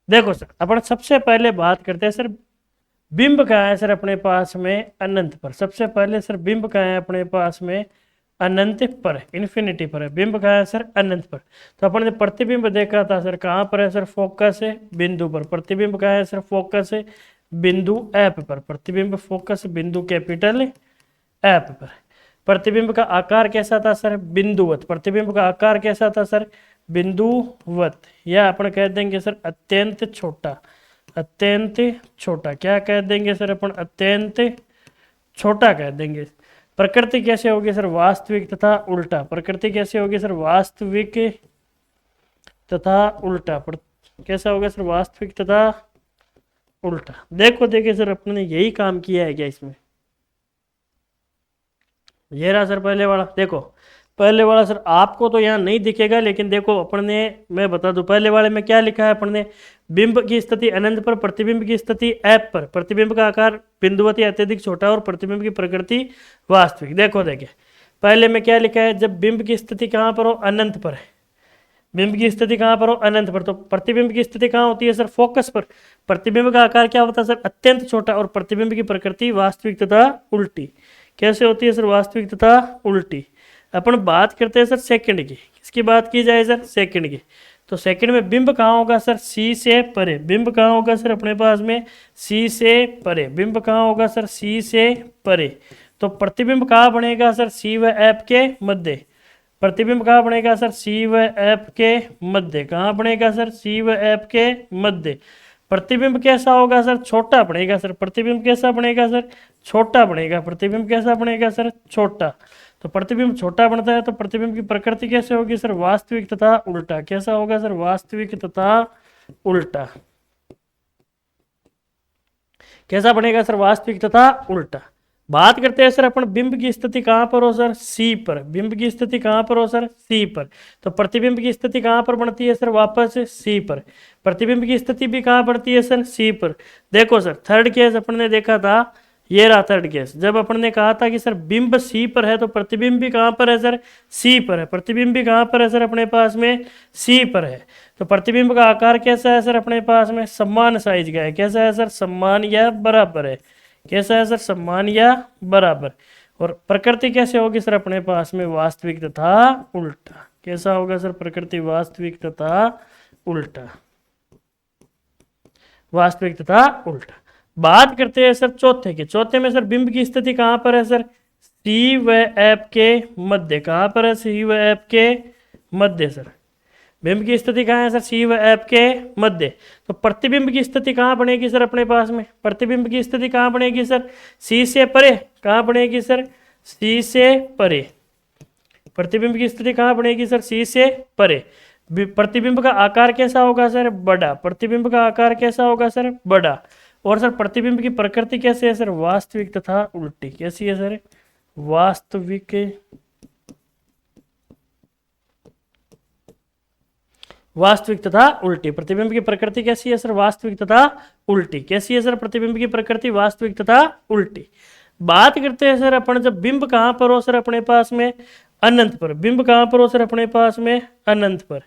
A: देखो सर अपन सबसे पहले बात करते हैं सर बिंब कहाँ है सर अपने पास में? अनंत पर। सबसे पहले सर बिंब कहाँ है अपने पास में? अनंत पर, इन्फिनिटी पर है। बिंब कहाँ है सर? अनंत पर। तो अपन ने प्रतिबिंब देखा था सर, कहाँ पर है सर? फोकस है बिंदु पर। प्रतिबिंब कहाँ है सर? फोकस है बिंदु एप पर। प्रतिबिंब फोकस बिंदु कैपिटल एप पर। प्रतिबिंब का आकार कैसा था सर? बिंदुवत। प्रतिबिंब का आकार कैसा था सर? बिंदुवत। या अपन कह देंगे सर अत्यंत छोटा। अत्यंत छोटा। क्या कह देंगे सर अपन? अत्यंत छोटा कह देंगे। प्रकृति कैसे होगी सर? वास्तविक तथा उल्टा। प्रकृति कैसे होगी सर? वास्तविक तथा उल्टा। कैसा होगा सर? वास्तविक तथा उल्टा। देखो देखिए सर अपने यही काम किया है क्या इसमें? ये रहा सर पहले वाला। देखो पहले वाला सर आपको तो यहाँ नहीं दिखेगा, लेकिन देखो अपन ने, मैं बता दूं पहले वाले में क्या लिखा है अपन ने? बिंब की स्थिति अनंत पर, प्रतिबिंब की स्थिति एप पर, प्रतिबिंब का आकार बिंदुवत या अत्यधिक छोटा और प्रतिबिंब की प्रकृति वास्तविक। देखो देखिए पहले में क्या लिखा है? जब बिंब की स्थिति कहाँ पर हो? अनंत पर है। बिंब की स्थिति कहाँ पर हो? अनंत पर। तो प्रतिबिंब की स्थिति कहाँ होती है सर? फोकस पर। प्रतिबिंब का आकार क्या होता है सर? अत्यंत छोटा और प्रतिबिंब की प्रकृति वास्तविक तथा उल्टी। कैसे होती है सर? वास्तविक तथा उल्टी। अपन बात करते हैं सर सेकंड की। किसकी बात की जाए सर? सेकंड की। तो सेकंड में बिंब कहाँ होगा सर? सी से परे। बिंब कहाँ होगा सर अपने पास में? सी से परे। बिंब कहाँ होगा सर? सी से परे। तो प्रतिबिंब कहाँ बनेगा सर? सी व एफ के मध्य। प्रतिबिंब कहाँ बनेगा सर? सी व एफ के मध्य। कहाँ बनेगा सर? सी व एफ के मध्य। प्रतिबिंब कैसा होगा सर? छोटा बनेगा सर। प्रतिबिंब कैसा बनेगा सर? छोटा बनेगा। प्रतिबिंब कैसा बनेगा सर? छोटा। तो प्रतिबिंब छोटा बनता है तो प्रतिबिंब की प्रकृति कैसे होगी सर? वास्तविक तथा उल्टा। कैसा होगा सर? वास्तविक तथा उल्टा। कैसा बनेगा सर? वास्तविक तथा उल्टा। बात करते हैं सर अपन बिंब की स्थिति कहां पर हो सर? सी पर। बिंब की स्थिति कहां पर हो सर? सी पर। तो प्रतिबिंब की स्थिति कहां पर बनती है सर? वापस सी पर। प्रतिबिंब की स्थिति भी कहां बढ़ती है सर? सी पर। देखो सर थर्ड केस अपन ने देखा था, ये रहा थर्ड केस। जब अपन ने कहा था कि सर बिंब सी पर है तो प्रतिबिंब भी कहां पर है सर? सी पर है। प्रतिबिंब भी कहां पर है सर? अपने पास में सी पर है। तो प्रतिबिंब का आकार कैसा है सर? अपने पास में समान साइज का है। कैसा है सर? समान या बराबर है। कैसा है सर? समान या बराबर। और प्रकृति कैसे होगी सर अपने पास में? वास्तविक तथा उल्टा। कैसा होगा सर? प्रकृति वास्तविक तथा उल्टा। वास्तविक तथा उल्टा। बात करते हैं सर चौथे की। चौथे में सर बिंब की स्थिति कहां पर है सर? सी व एफ के मध्य। कहां पर है? सी व एफ के मध्य सर। बिंब की स्थिति कहाँ है सर? सी व एफ के मध्य। तो प्रतिबिंब की स्थिति कहाँ बनेगी सर अपने पास में? प्रतिबिंब की स्थिति कहाँ बनेगी सर? सी से परे। कहाँ बनेगी सर? सी से परे। प्रतिबिंब की स्थिति कहाँ बनेगी सर? सी से परे। प्रतिबिंब का आकार कैसा होगा सर? बड़ा। प्रतिबिंब का आकार कैसा होगा सर? बड़ा। और सर प्रतिबिंब की प्रकृति कैसे है सर? वास्तविक तथा उल्टी। कैसी है सर? वास्तविक वास्तविक तथा उल्टी। प्रतिबिंब की प्रकृति कैसी है सर? वास्तविक तथा उल्टी। कैसी है सर? प्रतिबिंब की प्रकृति वास्तविक तथा उल्टी। बात करते हैं सर अपन जब बिंब कहां पर हो सर अपने पास में? अनंत पर। बिंब कहां पर हो सर अपने पास में? अनंत पर।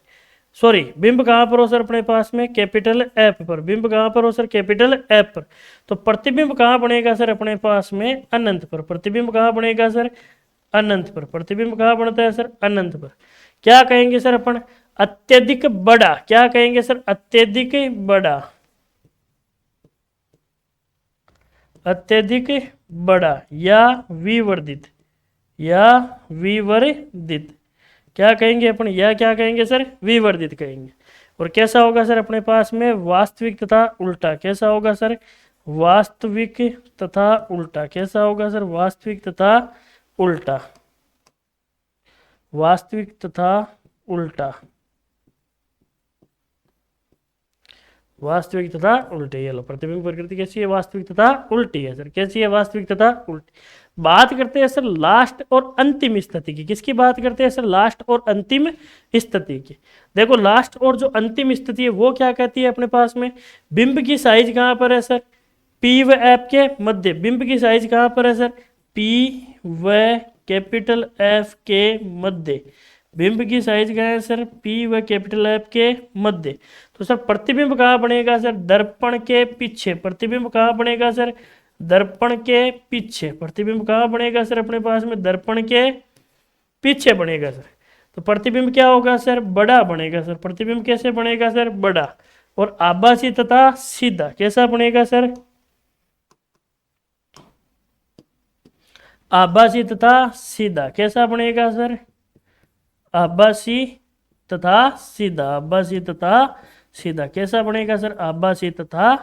A: सॉरी, बिंब कहाँ पर हो सर अपने पास में, कैपिटल एफ पर। बिंब कहाँ पर हो सर, कैपिटल एफ पर। तो प्रतिबिंब कहाँ बनेगा सर अपने पास में, अनंत पर। प्रतिबिंब कहाँ बनेगा सर, अनंत पर। प्रतिबिंब कहाँ बनता है सर, अनंत पर। क्या कहेंगे सर अपन, अत्यधिक बड़ा। क्या कहेंगे सर, अत्यधिक बड़ा। अत्यधिक बड़ा या विवर्धित, या विवर्धित। क्या कहेंगे अपन, या क्या कहेंगे सर, विवर्धित कहेंगे। और कैसा होगा सर अपने पास में, वास्तविक तथा उल्टा। कैसा होगा सर, वास्तविक तथा उल्टा। कैसा होगा सर, वास्तविक तथा उल्टा। वास्तविक तथा उल्टा। वास्तविक तथा उल्टी। ये लो, प्रतिबिंब प्रकृति कैसी है, वास्तविक तथा उल्टी है सर। कैसी है, वास्तविक तथा उल्टी। बात करते हैं सर लास्ट और अंतिम स्थिति की। किसकी बात करते हैं सर, लास्ट और अंतिम स्थिति की। देखो लास्ट और जो अंतिम स्थिति है वो क्या कहती है अपने पास में, बिंब की साइज कहां पर है सर, पी व एफ के मध्य। बिंब की साइज कहां पर है सर, पी व कैपिटल एफ के मध्य। बिंब की साइज क्या है सर, पी व कैपिटल एफ के मध्य। तो सर प्रतिबिंब कहाँ बनेगा सर, दर्पण के पीछे। प्रतिबिंब कहाँ बनेगा सर, दर्पण के पीछे। प्रतिबिंब कहाँ बनेगा सर अपने पास में, दर्पण के पीछे बनेगा सर। तो प्रतिबिंब क्या होगा सर, बड़ा बनेगा सर। प्रतिबिंब कैसे बनेगा सर, बड़ा। और आभासी तथा सीधा कैसा बनेगा सर, आभासी तथा सीधा। कैसा बनेगा सर, आभासी तथा सीधा। आभासी तथा सीधा कैसा बनेगा सर, आभासी तथा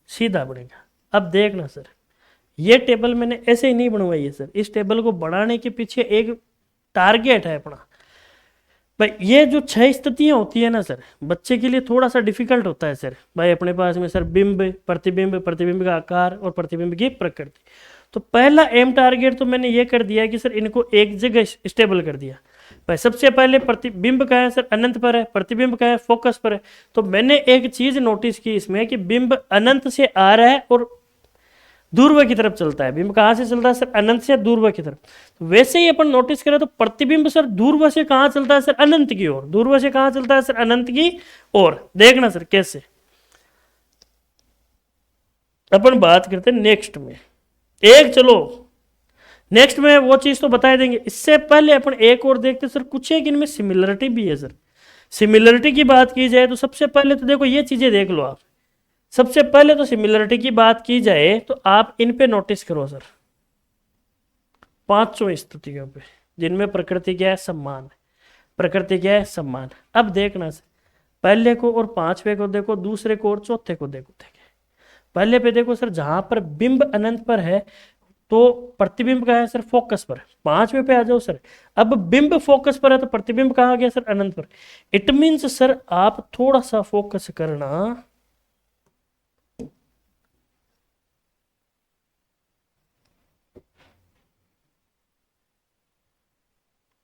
A: सीधा बनेगा। अब देखना सर, ये टेबल मैंने ऐसे ही नहीं बनवाई है सर। इस टेबल को बनाने के पीछे एक टारगेट है अपना। भाई ये जो 6 स्थितियां होती है ना सर, बच्चे के लिए थोड़ा सा डिफिकल्ट होता है सर। भाई अपने पास में सर बिंब, प्रतिबिंब, प्रतिबिंब का आकार और प्रतिबिंब की प्रकृति। तो पहला एम टारगेट तो मैंने ये कर दिया कि सर इनको एक जगह स्टेबल कर दिया। भाई सबसे पहले प्रतिबिंब का है सर, अनंत पर है। प्रतिबिंब का है, फोकस पर है। तो मैंने एक चीज नोटिस की इसमें कि बिंब अनंत से आ रहा है और दूरव की तरफ चलता है। बिंब कहाँ से चलता है सर, अनंत से दूरव की तरफ। तो वैसे ही अपन नोटिस करें तो प्रतिबिंब सर दूरव से कहाँ चलता है सर, अनंत की ओर। दूरव से कहाँ चलता है सर, अनंत की ओर। देखना सर कैसे। अपन बात करते हैं नेक्स्ट में, एक चलो नेक्स्ट में वो चीज तो बता देंगे। इससे पहले अपन एक और देखते सर, कुछ एक इनमें सिमिलरिटी भी है सर। सिमिलरिटी की बात की जाए तो सबसे पहले तो देखो ये चीजें देख लो आप। सबसे पहले तो सिमिलरिटी की बात की जाए तो आप इन पे नोटिस करो सर, 5 स्थितियों पे जिनमें प्रकृति क्या है, सम्मान। प्रकृति क्या है, सम्मान। अब देखना सर, पहले को और 5वें को देखो, दूसरे को और चौथे को देखो। पहले पे देखो सर, जहां पर बिंब अनंत पर है तो प्रतिबिंब कहाँ है सर, फोकस पर। 5वें पे आ जाओ सर, अब बिंब फोकस पर है तो प्रतिबिंब कहाँ गया सर, अनंत पर। इट मीन्स सर आप थोड़ा सा फोकस करना।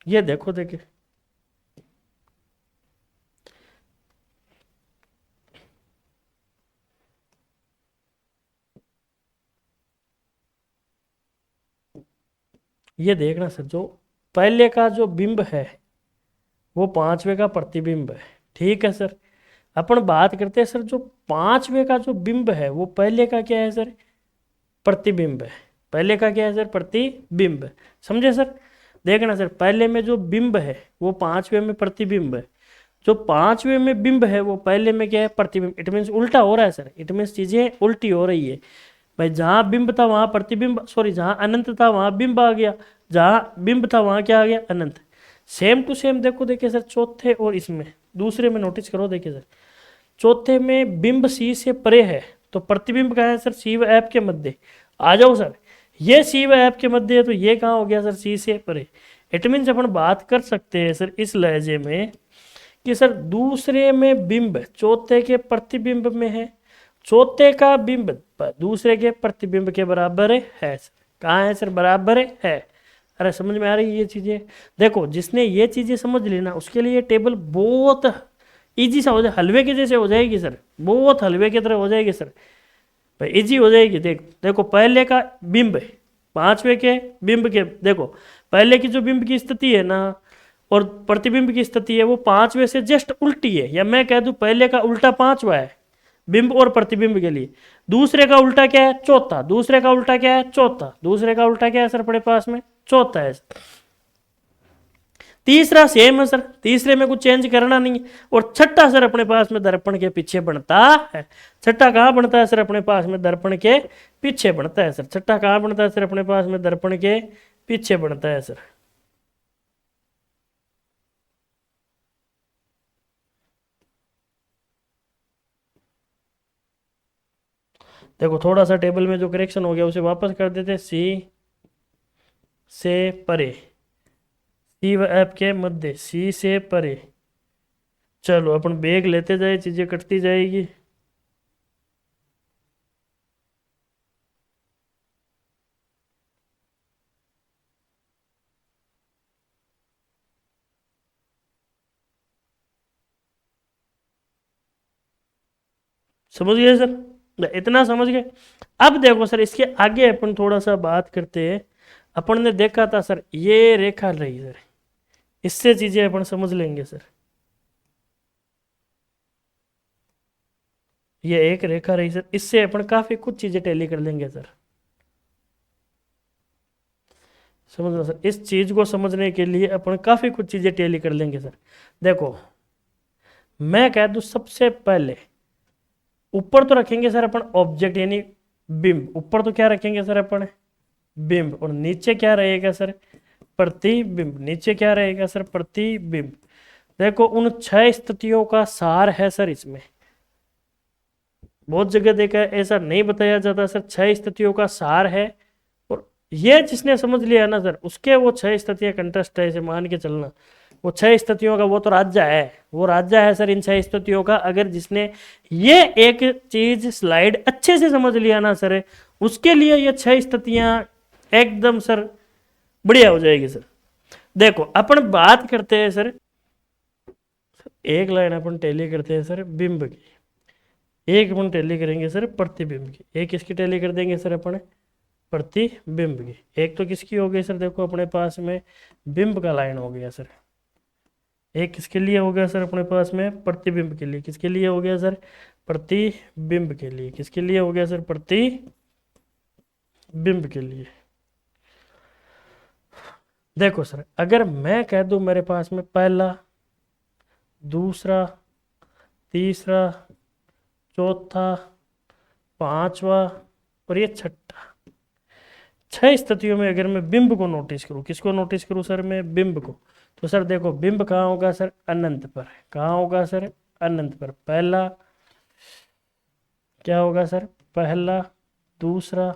A: ये देखो, देखिए ये देखना सर, जो पहले का जो बिंब है वो 5वें का प्रतिबिंब है। ठीक है सर। अपन बात करते हैं सर, जो 5वें का जो बिंब है वो पहले का क्या है सर, प्रतिबिंब है। पहले का क्या है सर, प्रतिबिंब है। समझे सर। देखना सर, पहले में जो बिंब है वो 5वें में प्रतिबिंब है। जो 5वें में बिंब है वो पहले में क्या है, प्रतिबिंब। इट मीन्स उल्टा हो रहा है सर। इट मीन्स चीजें उल्टी हो रही है। भाई जहां बिंब था वहां प्रतिबिंब, सॉरी जहां अनंत था वहां बिंब आ गया, जहां बिंब था वहां क्या आ गया, अनंत। सेम टू सेम देखो, देखिए सर चौथे और इसमें दूसरे में नोटिस करो। देखिए सर, चौथे में बिंब सी से परे है तो प्रतिबिंब कहाँ है सर, सी व एफ के मध्य। आ जाओ सर, ये सी व एफ के मध्य है तो ये कहाँ हो गया सर, सी से परे। इट मीन्स अपन बात कर सकते हैं सर इस लहजे में कि सर दूसरे में बिंब चौथे के प्रतिबिंब में है, चौथे का बिंब दूसरे के प्रतिबिंब के बराबर है। कहाँ है सर, बराबर है। अरे समझ में आ रही है ये चीजें। देखो जिसने ये चीजें समझ ली ना उसके लिए टेबल बहुत इजी सा हो जाए, हलवे के जैसे हो जाएगी सर, बहुत हलवे की तरह हो जाएगी सर। भाई इजी हो जाएगी। देखो पहले का बिंब 5वें के बिंब के, देखो पहले की जो बिंब की स्थिति है ना और प्रतिबिंब की स्थिति है वो पांचवें से जस्ट उल्टी है, या मैं कह दूं पहले का उल्टा पांचवा है बिंब और प्रतिबिंब के लिए, दूसरे का उल्टा क्या है चौथा, दूसरे का उल्टा क्या है चौथा, दूसरे का उल्टा क्या है सर अपने पास में चौथा है। तीसरा सेम है सर, तीसरे में कुछ चेंज करना नहीं है। और छठा सर अपने पास में दर्पण के पीछे बनता है। छठा कहाँ बनता है सर अपने पास में दर्पण के पीछे बनता है सर। छठा कहाँ बनता है सर अपने पास में दर्पण के पीछे बनता है सर। देखो थोड़ा सा टेबल में जो करेक्शन हो गया उसे वापस कर देते, सी से परे, सी व एफ के मध्य, सी से परे। चलो अपन बेग लेते जाए, चीजें कटती जाएगी। समझ गए सर, इतना समझ गए। अब देखो सर इसके आगे अपन थोड़ा सा बात करते हैं। अपन ने देखा था सर ये रेखा रही सर, इससे चीजें अपन समझ लेंगे सर। ये एक रेखा रही सर, इससे अपन काफी कुछ चीजें टैली कर लेंगे सर। समझ लो सर, इस चीज को समझने के लिए अपन काफी कुछ चीजें टैली कर लेंगे सर। देखो मैं कह दूं सबसे पहले ऊपर तो रखेंगे सर अपन ऑब्जेक्ट यानी बिंब, ऊपर तो क्या रखेंगे सर अपन बिंब, और नीचे क्या रहेगा सर प्रतिबिंब। नीचे क्या रहेगा सर प्रतिबिंब। देखो उन 6 स्थितियों का सार है सर इसमें। बहुत जगह देखा है ऐसा नहीं बताया जाता सर, 6 स्थितियों का सार है। और ये जिसने समझ लिया ना सर उसके वो 6 स्थितियां कंटेस्ट है, इसे मान के चलना। वो 6 स्थितियों का वो तो राज्य है, वो राज्य है सर इन 6 स्थितियों का। अगर जिसने ये एक चीज स्लाइड अच्छे से समझ लिया ना सर, उसके लिए ये 6 स्थितियां एकदम सर बढ़िया हो जाएगी सर। देखो अपन बात करते हैं सर, एक लाइन अपन टैली करते हैं सर बिंब की, एक अपन टैली करेंगे सर प्रतिबिंब की, एक इसकी टैली कर देंगे सर अपन प्रतिबिंब की। एक तो किसकी हो गई सर, देखो अपने पास में बिंब का लाइन हो गया सर। एक किसके लिए हो गया सर अपने पास में प्रतिबिंब के लिए, किसके लिए हो गया सर प्रतिबिंब के लिए, किसके लिए हो गया सर प्रतिबिंब के लिए। देखो सर अगर मैं कह दूं मेरे पास में पहला, दूसरा, तीसरा, चौथा, पांचवा और ये छठा, 6 स्थितियों में अगर मैं बिंब को नोटिस करूं, किसको नोटिस करूं सर मैं बिंब को, तो सर देखो बिंब कहाँ होगा सर अनंत पर, कहाँ होगा सर अनंत पर। पहला क्या होगा सर पहला, दूसरा,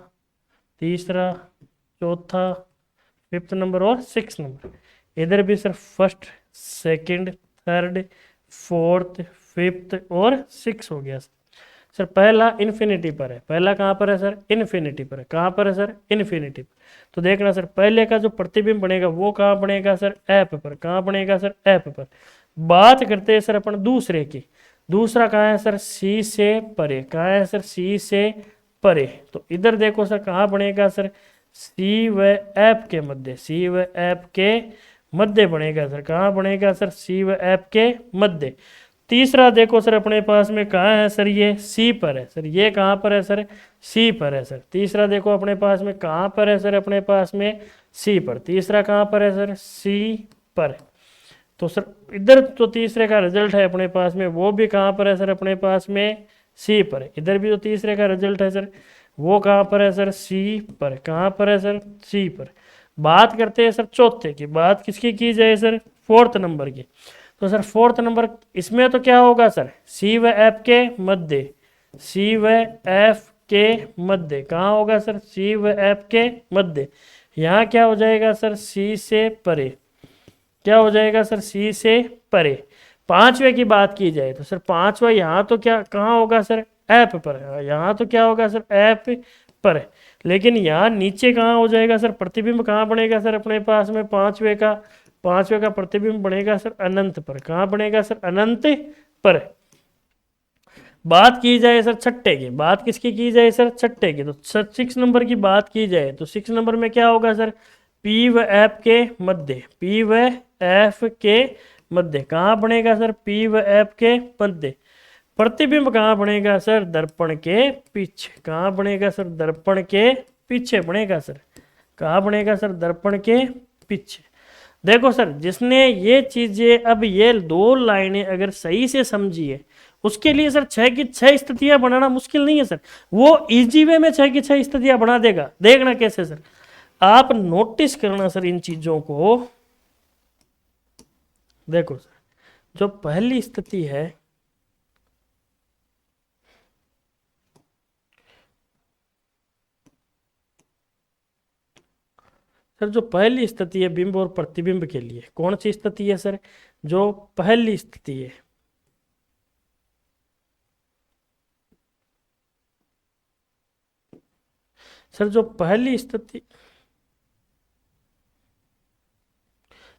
A: तीसरा, चौथा, 5th नंबर और 6th नंबर। इधर भी sir first, second, third, 4th, 5th और 6 हो गया सर। पहला इन्फिनिटी पर है, पहला कहाँ पर है सर इन्फिनिटी पर है, कहाँ पर है सर इन्फिनिटी पर। तो देखना सर पहले का जो प्रतिबिंब बनेगा वो कहाँ बनेगा सर ऐप पर, कहाँ बनेगा सर ऐप पर। बात करते हैं सर अपन दूसरे की, दूसरा कहाँ है सर सी से परे, कहाँ है सर सी से परे। तो इधर देखो सर कहाँ बनेगा सर सी व एफ के मध्य, सी व एफ के मध्य बनेगा सर, कहाँ बनेगा सर सी व एफ के मध्य। तीसरा देखो सर अपने पास में कहाँ है सर ये सी पर है सर, ये कहाँ पर है सर सी पर है सर। तीसरा देखो अपने पास में कहाँ पर है सर अपने पास में सी पर, तीसरा कहाँ पर है सर सी पर। तो सर इधर तो तीसरे का रिजल्ट है अपने पास में वो भी कहाँ पर है सर अपने पास में सी पर है। इधर भी जो तीसरे का रिजल्ट है सर वो कहाँ पर है सर सी पर, कहाँ पर है सर सी पर। बात करते हैं सर चौथे की, बात किसकी की जाए सर 4th नंबर की। तो सर 4th नंबर इसमें तो क्या होगा सर सी व एफ के मध्य, सी व एफ के मध्य कहाँ होगा सर सी व एफ के मध्य। यहाँ क्या हो जाएगा सर सी से परे, क्या हो जाएगा सर सी से परे। पांचवे की बात की जाए तो सर पांचवा यहाँ तो क्या कहाँ होगा सर ऐप पर, यहाँ तो क्या होगा सर ऐप पर। लेकिन यहाँ नीचे कहाँ हो जाएगा सर प्रतिबिंब, कहाँ बनेगा सर अपने पास में पांचवे का प्रतिबिंब बनेगा सर अनंत पर, कहाँ बनेगा सर अनंत पर। बात की जाए सर छठे की, बात किसकी की जाए सर छठे की, तो 6 नंबर की बात की जाए तो 6 नंबर में क्या होगा सर पी व एफ के मध्य, पी व एफ के मध्य। कहाँ बनेगा सर? पी व एफ के मध्य। प्रतिबिंब कहाँ बनेगा सर? दर्पण के पीछे। कहाँ बनेगा सर? दर्पण के पीछे बनेगा सर। कहाँ बनेगा सर? दर्पण के पीछे। देखो सर, जिसने ये चीजें, अब ये दो लाइनें अगर सही से समझी है, उसके लिए सर 6 की 6 स्थितियां बनाना मुश्किल नहीं है सर। वो इजी वे में 6 की 6 स्थितियां बना देगा। देखना कैसे सर, आप नोटिस करना सर इन चीजों को। देखो सर, जो पहली स्थिति है, सर जो पहली स्थिति है बिंब और प्रतिबिंब के लिए, कौन सी स्थिति है सर? जो पहली स्थिति है, सर जो पहली स्थिति,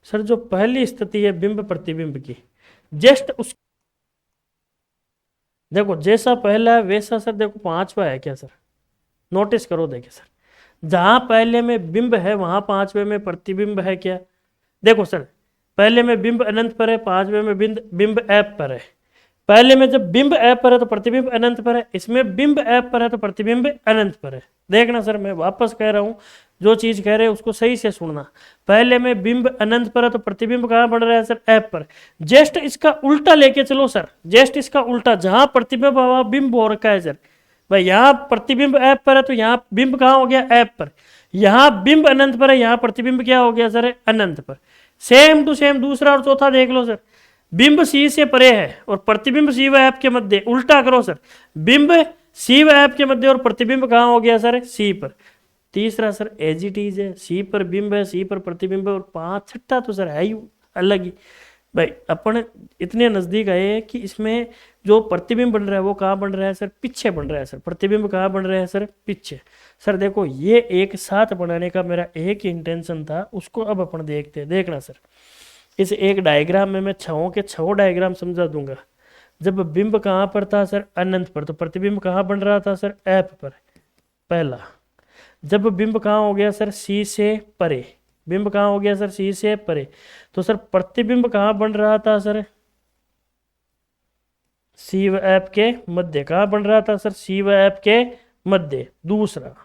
A: सर जो पहली स्थिति है बिंब प्रतिबिंब की, जस्ट उस, देखो जैसा पहला है वैसा सर, देखो पांचवा है क्या सर? नोटिस करो, देखे सर, जहां पहले में बिंब है वहां पांचवे में प्रतिबिंब है क्या? देखो सर, पहले में बिंब अनंत पर है, पांचवे में बिंब ऐप पर है। पहले में जब बिंब ऐप पर है तो प्रतिबिंब अनंत पर है, इसमें बिंब ऐप पर है तो प्रतिबिंब अनंत पर है। देखना सर, मैं वापस कह रहा हूं, जो चीज कह रहे हैं उसको सही से सुनना। पहले में बिंब अनंत पर है तो प्रतिबिंब कहां बन रहा है सर? ऐप पर। जस्ट इसका उल्टा लेके चलो सर, जस्ट इसका उल्टा, जहां प्रतिबिंब वहां बिंब हो रखा है सर। भाई यहाँ प्रतिबिंब ऐप पर है तो यहाँ बिंब कहां हो गया? ऐप पर। यहाँ बिंब अनंत पर है, यहाँ प्रतिबिंब क्या हो गया सर? अनंत पर। सेम टू सेम दूसरा और चौथा देख लो सर। बिंब सी से परे है और प्रतिबिंब सी व ऐप के मध्य। उल्टा करो सर, बिंब सी व ऐप के मध्य और प्रतिबिंब कहां हो गया सर? सी पर। तीसरा सर एज इट इज है, सी पर बिंब है, सी पर प्रतिबिंब है, और पांच छठा तो सर है ही अलग ही। भाई अपन इतने नजदीक आए कि इसमें जो प्रतिबिंब बन रहा है वो कहाँ बन रहा है सर? पीछे बन रहा है सर। प्रतिबिंब कहाँ बन रहा है सर? पीछे। सर देखो, ये एक साथ बनाने का मेरा एक ही इंटेंशन था, उसको अब अपन देखते हैं। देखना सर, इस एक डायग्राम में मैं छहों के छहों डायग्राम समझा दूंगा। जब बिंब कहाँ पर था सर? अनंत पर, तो प्रतिबिंब कहाँ बन रहा था सर? ऐप पर, पहला। जब बिंब कहाँ हो गया सर? सी से परे। बिंब कहाँ हो गया सर? सी से परे। तो सर प्रतिबिंब कहाँ बन रहा था सर? सी व ऐप के मध्य। कहाँ बन रहा था सर? सी व ऐप के मध्य। दूसरा,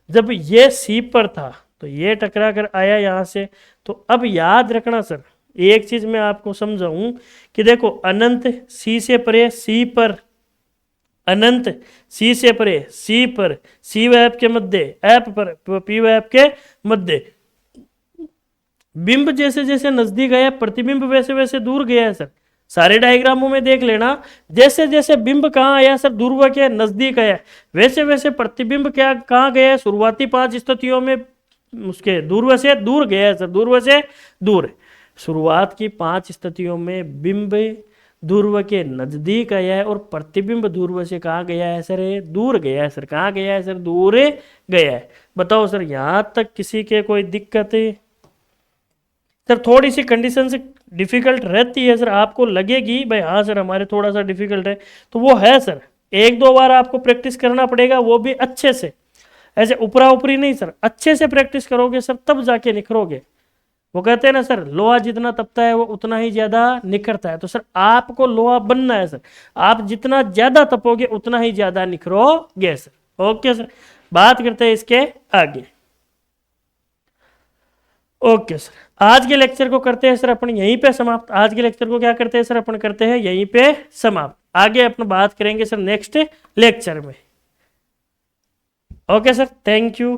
A: जब ये सी पर था तो ये टकरा कर आया यहां से। तो अब याद रखना सर, एक चीज मैं आपको समझाऊं कि देखो, अनंत सी से परे, सी पर, अनंत सी से परे, सी पर, सी व ऐप के मध्य, ऐप पर, पी व ऐप के मध्य। बिंब जैसे जैसे नजदीक आया, प्रतिबिंब वैसे वैसे दूर गया है सर। सारे डायग्रामों में देख लेना, जैसे जैसे बिंब कहाँ आया सर? ध्रुव के नजदीक आया, वैसे वैसे प्रतिबिंब क्या कहाँ गया है? शुरुआती 5 स्थितियों में उसके ध्रुव से दूर गया है सर। ध्रुव से दूर। शुरुआत की 5 स्थितियों में बिंब ध्रुव के नजदीक आया है और प्रतिबिंब ध्रुव से कहाँ गया है सर? दूर गया है सर। कहाँ गया है सर? दूर गया है। बताओ सर, यहां तक किसी के कोई दिक्कत है? सर थोड़ी सी कंडीशन से डिफिकल्ट रहती है सर, आपको लगेगी भाई हाँ सर हमारे थोड़ा सा डिफिकल्ट है, तो वो है सर। एक दो बार आपको प्रैक्टिस करना पड़ेगा, वो भी अच्छे से, ऐसे ऊपरा ऊपरी नहीं सर। अच्छे से प्रैक्टिस करोगे सर, तब जाके निखरोगे। वो कहते हैं ना सर, लोहा जितना तपता है वो उतना ही ज्यादा निखरता है। तो सर आपको लोहा बनना है सर, आप जितना ज्यादा तपोगे उतना ही ज्यादा निखरोगे सर। ओके सर, बात करते हैं इसके आगे। ओके सर, आज के लेक्चर को करते हैं सर अपन यहीं पे समाप्त। आज के लेक्चर को क्या करते हैं सर? अपन करते हैं यहीं पे समाप्त। आगे अपन बात करेंगे सर नेक्स्ट लेक्चर में। Okay sir, thank you.